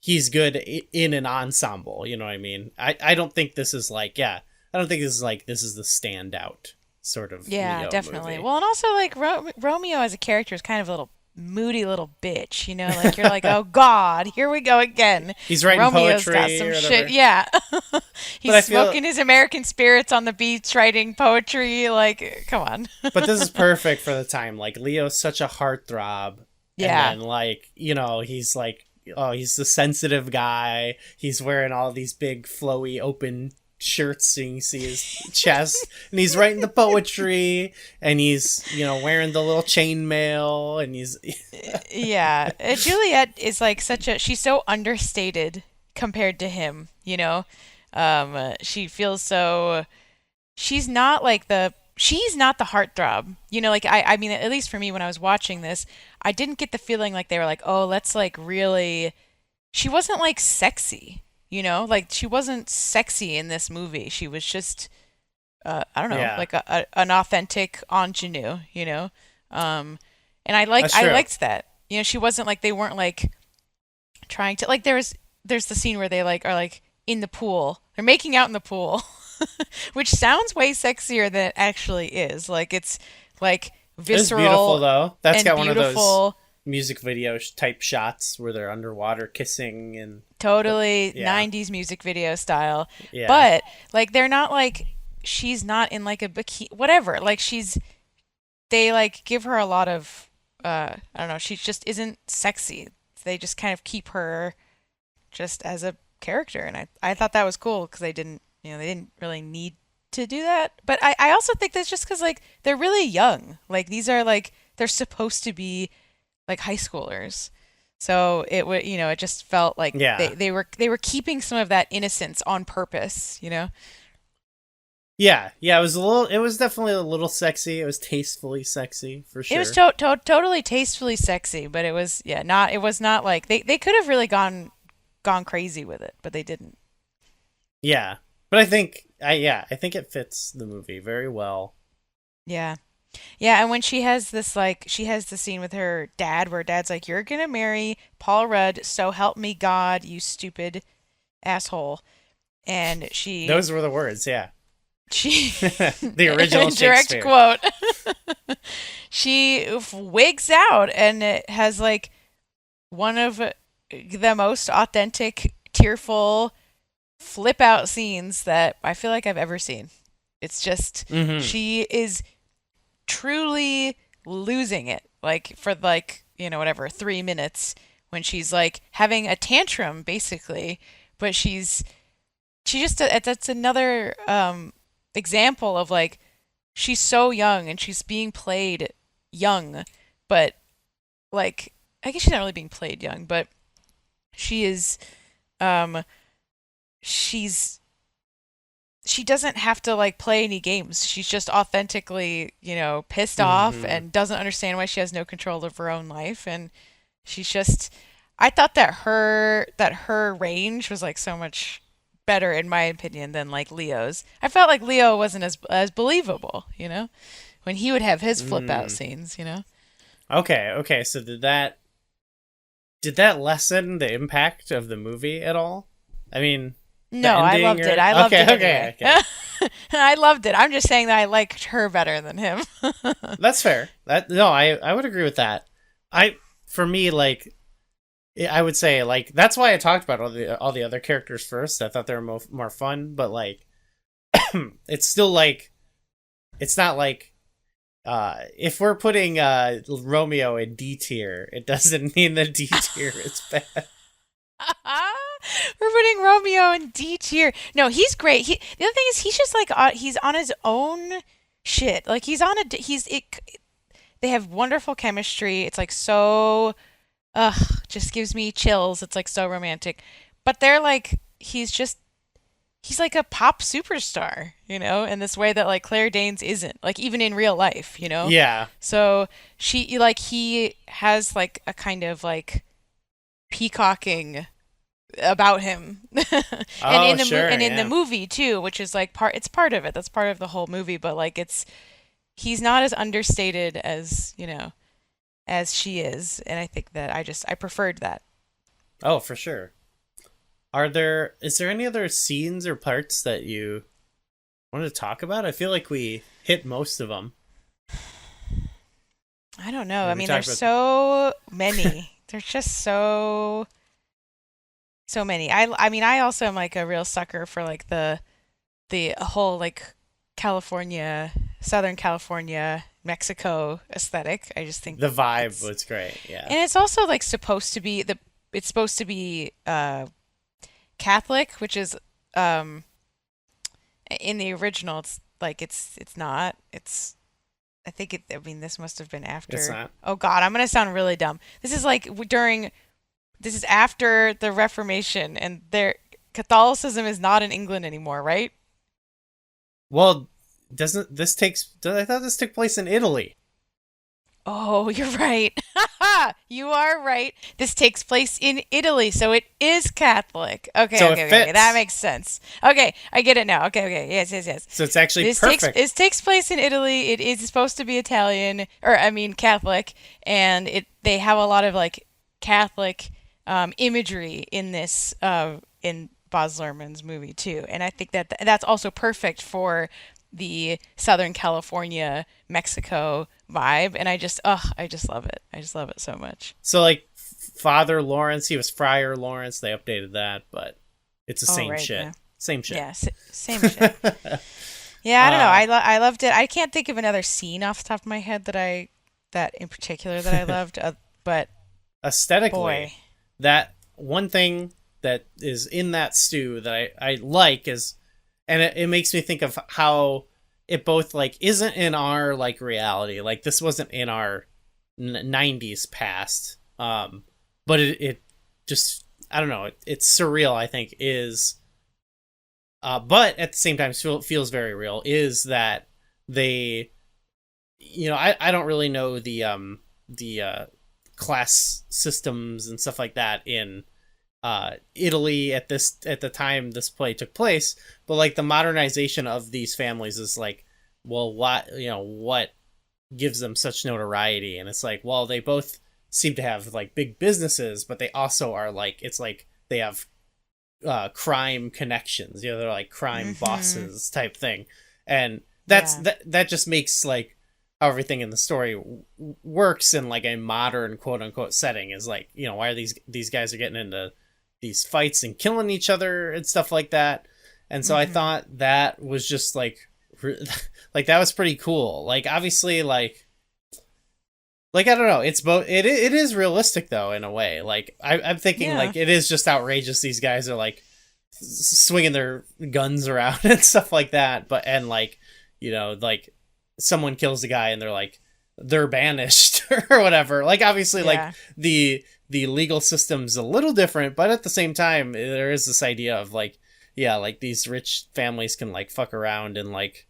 he's good in an ensemble, you know what I mean? I don't think this is like, I don't think this is like, this is the standout sort of Yeah, Leo definitely. movie. Well, and also like Romeo as a character is kind of a little moody little bitch, you know? Like you're like, "Oh God, here we go again. He's writing Romeo's got poetry some or shit." whatever. Yeah. But He's I feel, smoking his American spirits on the beach, writing poetry. Like, come on. but this is perfect for the time. Like Leo's such a heartthrob, and Yeah. then like he's like, oh, he's the sensitive guy. He's wearing all these big flowy open shirts so you can see his chest, and he's writing the poetry, and he's wearing the little chainmail, and he's Yeah. Juliet is like she's so understated compared to him, you know? She feels so she's not the heartthrob. You know, like I mean at least for me when I was watching this, I didn't get the feeling like they were like, "Oh, let's like really." She wasn't like sexy, you know? Like she wasn't sexy in this movie. She was just I don't know, yeah, like an authentic ingenue, you know? Um and that's I true. liked that. You know, she wasn't like they weren't like trying to like there's the scene where they like are like in the pool. They're making out in the pool, which sounds way sexier than it actually is. Like it's like It's beautiful visceral though. That's and got one of those beautiful. music video type shots where they're underwater kissing and Totally yeah, 90s music video style. yeah, But like they're not like she's not in like a bikini whatever. Like they like give her a lot of I don't know, she just isn't sexy. They just kind of keep her just as a character and I thought that was cool because they didn't really need to do that. But I also think that's just because like they're really young. Like these are like they're supposed to be like high schoolers. So it would, it just felt like yeah, they were keeping some of that innocence on purpose, you know? yeah, yeah. It was definitely a little sexy. It was tastefully sexy for It was sure. totally tastefully sexy, but it was yeah, not it was not like they could have really gone crazy with it, but they didn't. Yeah, but I think it fits the movie very well. Yeah. Yeah, and when she has the scene with her dad where dad's like, "You're gonna marry Paul Rudd, so help me God, you stupid asshole." And Those were the words. Yeah, she the original direct Shakespeare. quote. She wigs out and it has like one of the most authentic, tearful, flip out scenes that I feel like I've ever seen. It's just Hmm. she is truly losing it. Like for like, whatever, 3 minutes when she's like having a tantrum basically, but she just that's another example of like she's so young and she's being played young, but like I guess she's not really being played young, but she is um she's she doesn't have to like play any games. She's just authentically, pissed off Hmm. and doesn't understand why she has no control of her own life and she's just I thought that her range was like so much better in my opinion than like Leo's. I felt like Leo wasn't as believable, when he would have his flip out Mm. scenes. Okay, okay. So did that lessen the impact of the movie at all? I mean, the No, I ending loved it. or I loved okay, it okay, anyway. okay. I loved it. I'm just saying that I liked her better than him. That's fair. That no, I would agree with that. For me, like I would say like that's why I talked about all the other characters first. I thought they were more fun, but like it's still like it's not like if we're putting Romeo in D tier, it doesn't mean the D tier is bad. We're putting Romeo in D tier. No, he's great. The other thing is he's just like he's on his own shit. Like he's on a he's it. They have wonderful chemistry. It's like so just gives me chills. It's like so romantic. But they're like he's like a pop superstar, in this way that like Claire Danes isn't. Like even in real life. Yeah. So he has like a kind of like peacocking about him. And Oh, sure. and in the Yeah. movie too, which is like it's part of it. That's part of the whole movie, but like he's not as understated as she is, and I think that I preferred that. Oh, for sure. Is there any other scenes or parts that you Want to talk about? I feel like we hit most of them. I don't know. Yeah, I we mean, talked there's about. so many. There's just so many. I mean, I also am like a real sucker for like the whole like California, Southern California, Mexico aesthetic. I just think The vibe it's was great. Yeah. and it's also like supposed to be it's supposed to be Catholic, which is um in the original it's like it's not. It's I think I mean this must have been It's after. not. Oh God, I'm gonna sound really dumb. This is like during this is after the Reformation and their Catholicism is not in England anymore, right? Well, doesn't this takes? I thought this took place in Italy. Oh, you're right. You are right. This takes place in Italy, so it is Catholic. Okay, So it okay, okay, okay. That fits. makes sense. Okay, I get it now. Okay, okay. Yes, yes, yes. So it's actually This perfect. takes place in Italy. It is supposed to be Italian, or I mean Catholic, and it they have a lot of like Catholic imagery in this in Baz Luhrmann's movie too. And I think that that's also perfect for the Southern California, Mexico vibe. And I just love it. I just love it so much. So like Father Lawrence, he was Friar Lawrence. They updated that, but it's the Oh, same right, shit. yeah. Same shit. Yeah, same shit. Yeah, I don't know. uh, I loved it. I can't think of another scene off the top of my head that in particular that I loved, but boy. Aesthetically, that one thing that is in that stew that I like is, and it makes me think of how it both like isn't in our like reality. Like this wasn't in our 90s past. But it just, I don't know, it's surreal, I think, is but at the same time feels very real, is that they, I don't really know the class systems and stuff like that in Italy at the time this play took place, but like the modernization of these families is like, well, what gives them such notoriety? And it's like, well, they both seem to have like big businesses, but they also are like, it's like they have crime connections, they're like crime Mm-hmm. bosses type thing. And Yeah. that just makes like how everything in the story works in like a modern quote unquote setting is like, why are these guys are getting into these fights and killing each other and stuff like that. And so I Mm-hmm. thought that was just like like that was pretty cool. Like obviously like I don't know, it's both it is realistic though in a way. Like I'm thinking Yeah. like it is just outrageous these guys are like swinging their guns around and stuff like that, but and like like someone kills a guy and they're banished or whatever. Like obviously like Yeah. the legal system's a little different, but at the same time there is this idea of like, yeah, like these rich families can like fuck around and like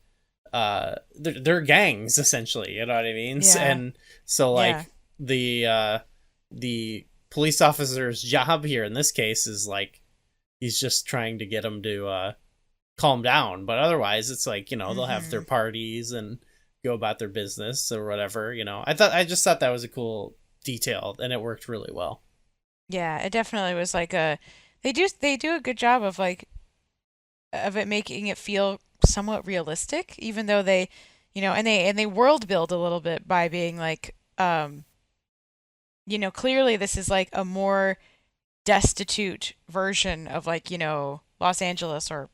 they're gangs essentially, you know what I mean? Yeah. And so Yeah. like the police officer's job here in this case is like he's just trying to get them to calm down, but otherwise it's like, they'll have their Mm-hmm. parties and go about their business or whatever. I just thought that was a cool detail and it worked really well. Yeah, it definitely was like a they do a good job of like of it making it feel somewhat realistic, even though they, and they world build a little bit by being like, clearly this is like a more destitute version of like, Los Angeles or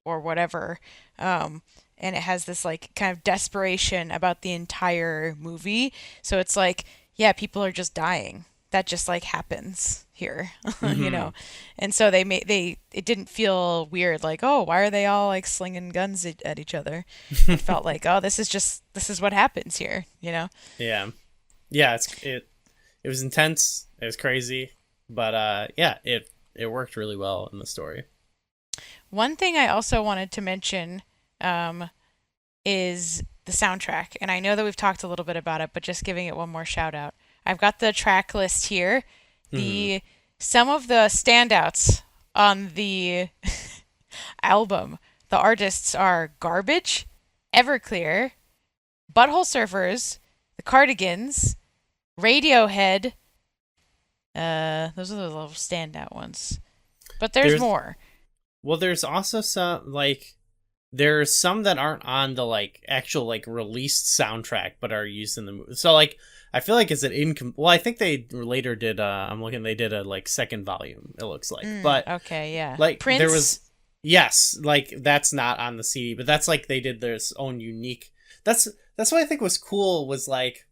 whatever. And it has this like kind of desperation about the entire movie. So it's like, yeah, people are just dying. That just like happens here, you Mm-hmm. know. And so they it didn't feel weird like, oh, why are they all like slinging guns at each other? It felt like, oh, this is what happens here. Yeah. Yeah, it was intense, it was crazy, but yeah, it worked really well in the story. One thing I also wanted to mention um, is the soundtrack. And I know that we've talked a little bit about it, but just giving it one more shout out. I've got the track list here. Mm-hmm. The Some of the standouts on the album, the artists are Garbage, Everclear, Butthole Surfers, The Cardigans, Radiohead. Those are the little standout ones. But there's There's more. Well, there's also some like there's some that aren't on the like actual like released soundtrack but are used in the movie. So like I feel like it's an well, I think they later did I'm looking, they did a like second volume, it looks like. But okay, yeah. like Prince? there was, yes, like that's not on the CD, but that's like they did their own unique. That's what I think was cool, was like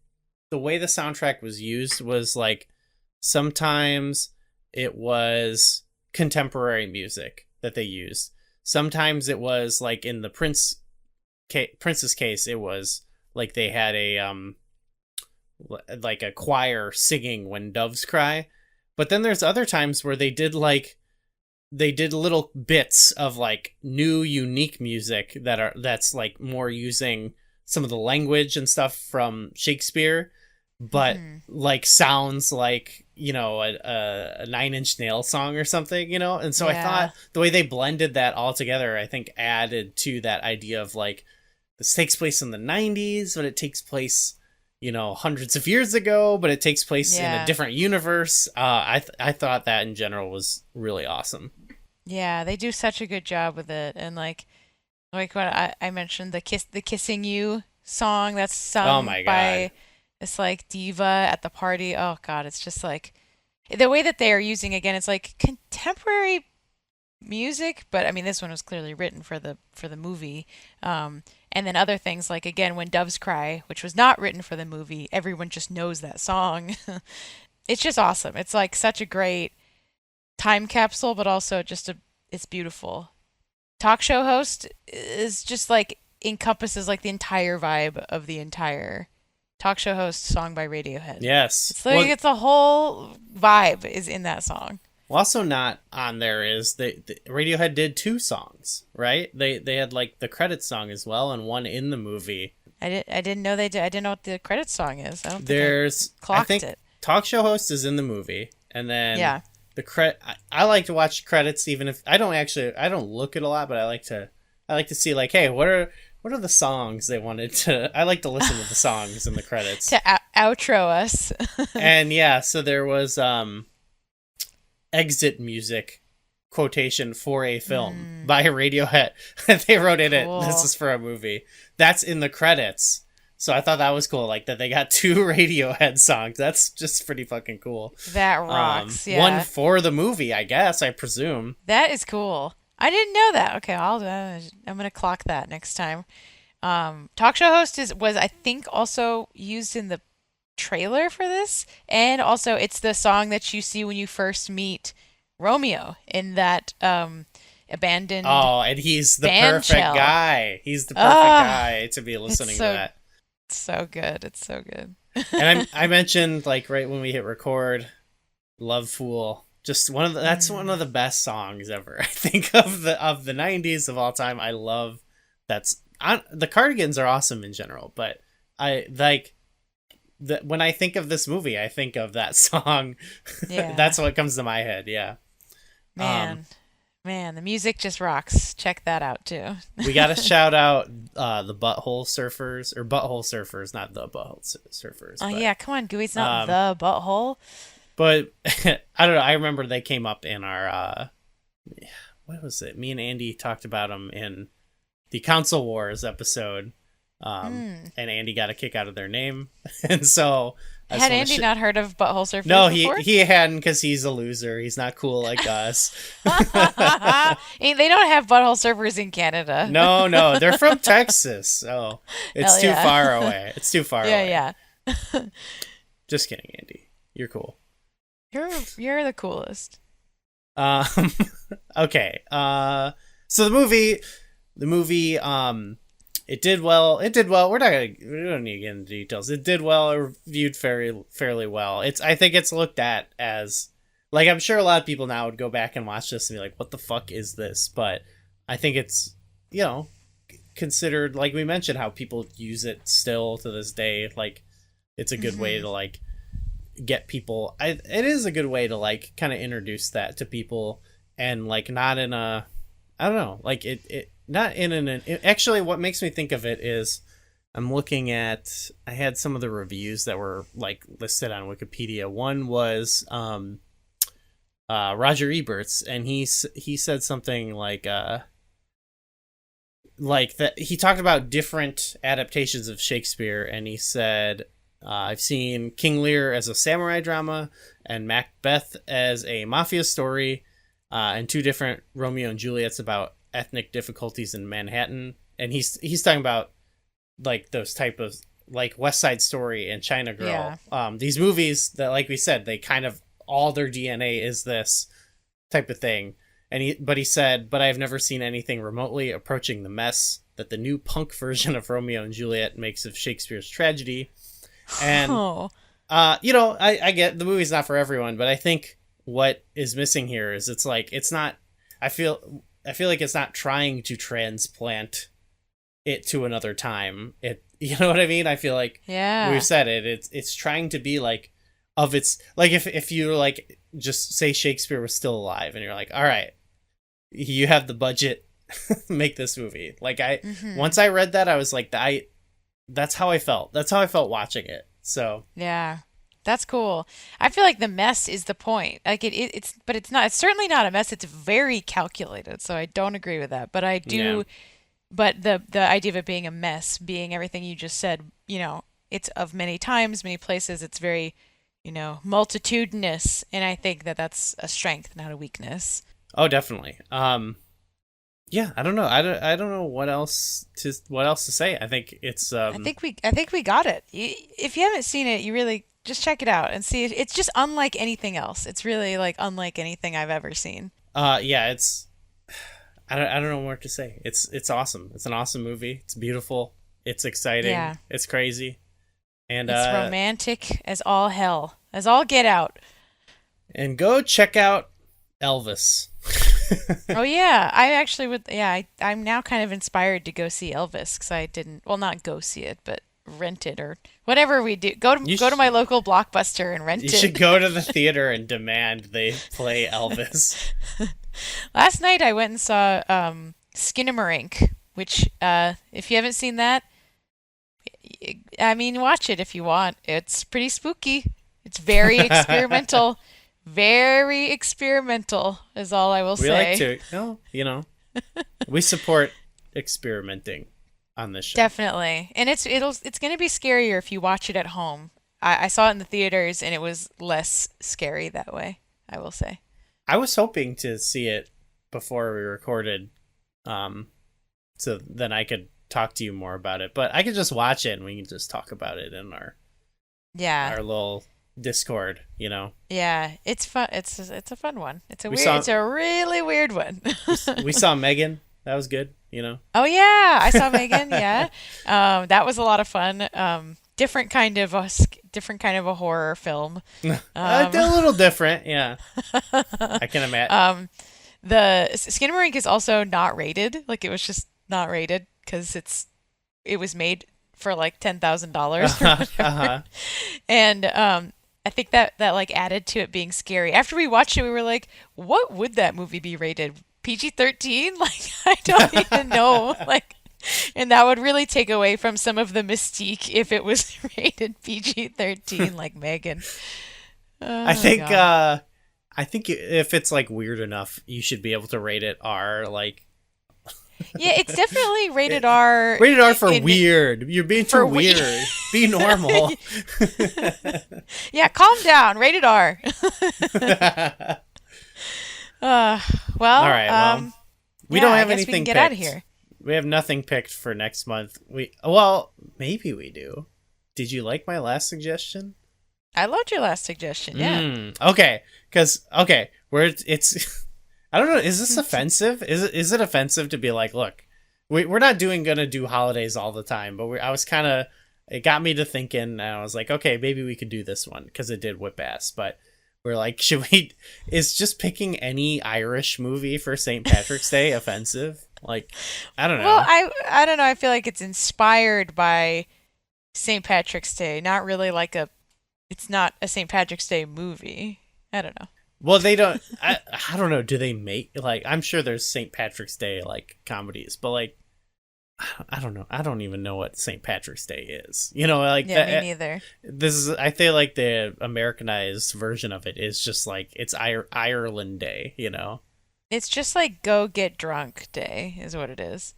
the way the soundtrack was used was like sometimes it was contemporary music that they used. Sometimes it was like in the Prince's case, it was like they had a like a choir singing When Doves Cry. But then there's other times where they did little bits of like new unique music that's like more using some of the language and stuff from Shakespeare, but like sounds like, you know, a Nine Inch Nails song or something, you know? And so I thought the way they blended that all together, I think added to that idea of like, this takes place in the 90s, but it takes place, you know, hundreds of years ago, but it takes place in a different universe. I thought that in general was really awesome. Yeah, they do such a good job with it. And like what I mentioned, the Kissing You song that's sung by this like diva at the party. Oh God, it's just like the way that they are using, again, it's like contemporary music, but I mean this one was clearly written for the movie. And then other things like, again, When Doves Cry, which was not written for the movie, everyone just knows that song. It's just awesome. It's like such a great time capsule, but also just it's beautiful. Talk show host is just like encompasses like the entire vibe of the entire talk show host song by Radiohead. Yes. It's like it's the whole vibe is in that song. Well, also not on there is the Radiohead did 2 songs, right? They had like the credits song as well, and one in the movie. I didn't know they did. I didn't know what the credits song is. I don't think I think it. Talk show host is in the movie, and then I like to watch credits even if I don't look at a lot, but I like to see like, hey, what are the songs they wanted to. I like to listen to the songs in the credits to outro us. And yeah, so there was exit music quotation for a film by Radiohead. They wrote in it, this is for a movie. That's in the credits. So I thought that was cool, like that they got 2 Radiohead songs. That's just pretty fucking cool. That rocks. Yeah. One for the movie, I guess, I presume. That is cool. I didn't know that. Okay, I'm gonna clock that next time. Talk show host was I think also used in the trailer for this, and also it's the song that you see when you first meet Romeo in that abandoned. Oh, and he's the perfect guy. He's the perfect guy to be listening to that. It's so good. It's so good. And I mentioned like right when we hit record, Love Fool. Just that's one of the best songs ever. I think of the 90s of all time. I love the Cardigans are awesome in general, but I like when I think of this movie, I think of that song. Yeah. That's what comes to my head. Yeah. Man, the music just rocks. Check that out too. We got to shout out the Butthole Surfers, not the Butthole Surfers. Oh yeah, come on, Gooey's not the Butthole. But I don't know. I remember they came up in our what was it? Me and Andy talked about them in the Council Wars episode, and Andy got a kick out of their name, and so. Had Andy not heard of Butthole Surfers No, before? he hadn't, because he's a loser. He's not cool like us. They don't have Butthole Surfers in Canada. No, they're from Texas, so it's too far away. It's too far away. Yeah. Just kidding, Andy. You're cool. You're the coolest. Okay. So the movie, it did well. We don't need to get into details. It did well. It reviewed fairly well. I think it's looked at as, like, I'm sure a lot of people now would go back and watch this and be like, what the fuck is this? But I think it's, you know, considered, like we mentioned, how people use it still to this day. Like, it's a good way to, like, get people. It is a good way to, like, kind of introduce that to people, and, like, not in a, I don't know, like, not in an... Actually, what makes me think of it is I'm looking at... I had some of the reviews that were, like, listed on Wikipedia. One was Roger Ebert's, and he said something like... like that he talked about different adaptations of Shakespeare, and he said, I've seen King Lear as a samurai drama and Macbeth as a mafia story, and two different Romeo and Juliet's about ethnic difficulties in Manhattan. And he's talking about like those type of like West Side Story and China Girl. Yeah. These movies that, like we said, they kind of all their DNA is this type of thing. And he said, but I've never seen anything remotely approaching the mess that the new punk version of Romeo and Juliet makes of Shakespeare's tragedy. And, you know, I get the movie's not for everyone, but I think what is missing here is it's not, I feel like it's not trying to transplant it to another time. You know what I mean? I feel like we've said it's trying to be like of its, like if you like just say Shakespeare was still alive and you're like, all right, you have the budget, make this movie. Like once I read that, I was like, that's how I felt. That's how I felt watching it. So yeah, that's cool. I feel like the mess is the point. Like but it's not. It's certainly not a mess. It's very calculated. So I don't agree with that. But I do. Yeah. But the idea of it being a mess, being everything you just said, you know, it's of many times, many places. It's very, you know, multitudinous, and I think that that's a strength, not a weakness. Oh, definitely. Yeah, I don't know. I don't know what else to say. I think it's. I think we got it. If you haven't seen it, you really just check it out and see. It's just unlike anything else. It's really like unlike anything I've ever seen. Yeah, it's. I don't know what to say. It's awesome. It's an awesome movie. It's beautiful. It's exciting. Yeah. It's crazy. And it's romantic as all hell, as all get out. And go check out Elvis. Oh yeah, I actually would. Yeah, I'm now kind of inspired to go see Elvis because I didn't. Well, not go see it, but rent it or whatever we do. Go to my local Blockbuster and rent it. You should go to the theater and demand they play Elvis. Last night I went and saw Skinamarink, which if you haven't seen that, I mean, watch it if you want. It's pretty spooky. It's very experimental. Very experimental is all I will say. We like to, you know, we support experimenting on this show. Definitely. And it's going to be scarier if you watch it at home. I saw it in the theaters and it was less scary that way, I will say. I was hoping to see it before we recorded, so then I could talk to you more about it. But I could just watch it and we can just talk about it in our little Discord, you know. Yeah, it's fun. It's a fun one. It's a really weird one. We saw Megan. That was good, you know. Oh yeah, I saw Megan. Yeah, that was a lot of fun. Different kind of a horror film. A little different, yeah. I can imagine. The Skinamarink is also not rated. Like it was just not rated because it was made for like $10,000. And I think that like added to it being scary. After we watched it, we were like, what would that movie be rated? PG-13? Like I don't even know. Like. And that would really take away from some of the mystique if it was rated PG-13 like Megan. I think if it's like weird enough, you should be able to rate it R. Like, yeah, it's definitely rated R. Rated R for weird. You're being too weird. Be normal. Yeah, calm down. Rated R. Well, all right. Well, we don't have anything we can get picked. Out of here. We have nothing picked for next month. Maybe we do. Did you like my last suggestion? I loved your last suggestion. Yeah. Okay. Where it's I don't know. Is this offensive? Is it offensive to be like, look, we're not gonna do holidays all the time, but it got me to thinking, and I was like, okay, maybe we could do this one because it did whip ass, but. We're like, is just picking any Irish movie for St. Patrick's Day offensive? Like, I don't know. Well, I don't know. I feel like it's inspired by St. Patrick's Day. Not really like it's not a St. Patrick's Day movie. I don't know. Well, they don't, I don't know. Do they make, like, I'm sure there's St. Patrick's Day, like, comedies, but like, I don't know. I don't even know what St. Patrick's Day is. You know, like me neither. I feel like the Americanized version of it is just like it's Ireland Day. You know, it's just like go get drunk day is what it is.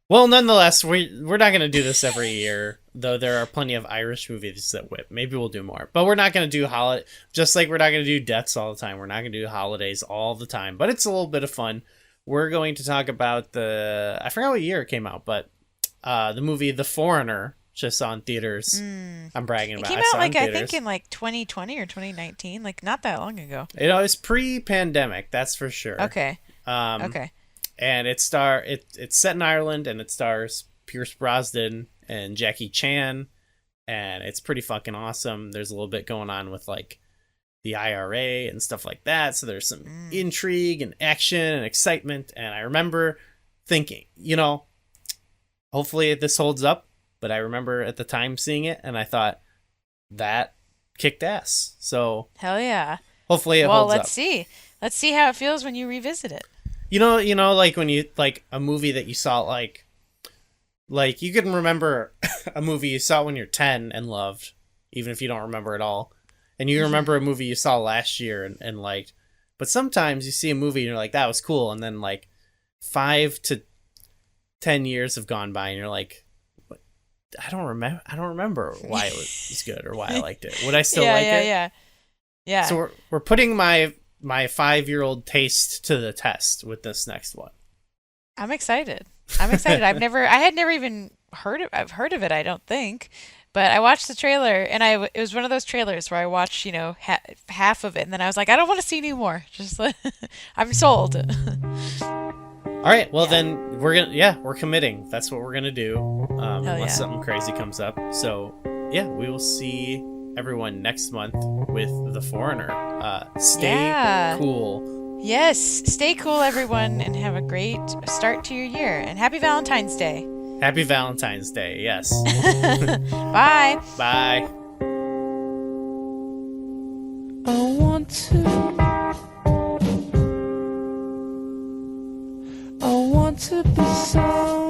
Well, nonetheless, we're not going to do this every year, though there are plenty of Irish movies that whip. Maybe we'll do more. But we're not going to do holiday, just like we're not going to do deaths all the time. We're not going to do holidays all the time. But it's a little bit of fun. We're going to talk about I forgot what year it came out, but the movie The Foreigner, just on theaters. I'm bragging about it. It came out, I think, in, 2020 or 2019, not that long ago. It was pre-pandemic, that's for sure. Okay. Okay. And it's set in Ireland, and it stars Pierce Brosnan and Jackie Chan, and it's pretty fucking awesome. There's a little bit going on with the IRA and stuff like that, so there's some intrigue and action and excitement. And I remember thinking, hopefully this holds up, but I remember at the time seeing it, and I thought that kicked ass. So hell yeah! Hopefully it holds up. Well, let's see how it feels when you revisit it. When you a movie that you saw, you can remember a movie you saw when you're 10 and loved, even if you don't remember it all. And you remember a movie you saw last year and liked. But sometimes you see a movie and you're like, that was cool. And then 5 to 10 years have gone by and you're like, I don't remember why it was good or why I liked it. Would I still like it? Yeah. So we're putting my 5-year-old taste to the test with this next one. I'm excited. I had never even heard of it, I don't think. But I watched the trailer, and it was one of those trailers where I watched, half of it, and then I was like, I don't want to see any more. Just I'm sold. All right, well then we're committing. That's what we're gonna do, unless something crazy comes up. So we will see everyone next month with The Foreigner. Stay cool. Yes, stay cool, everyone, and have a great start to your year. And happy Valentine's Day. Happy Valentine's Day, yes. Bye. Bye. I want to be someone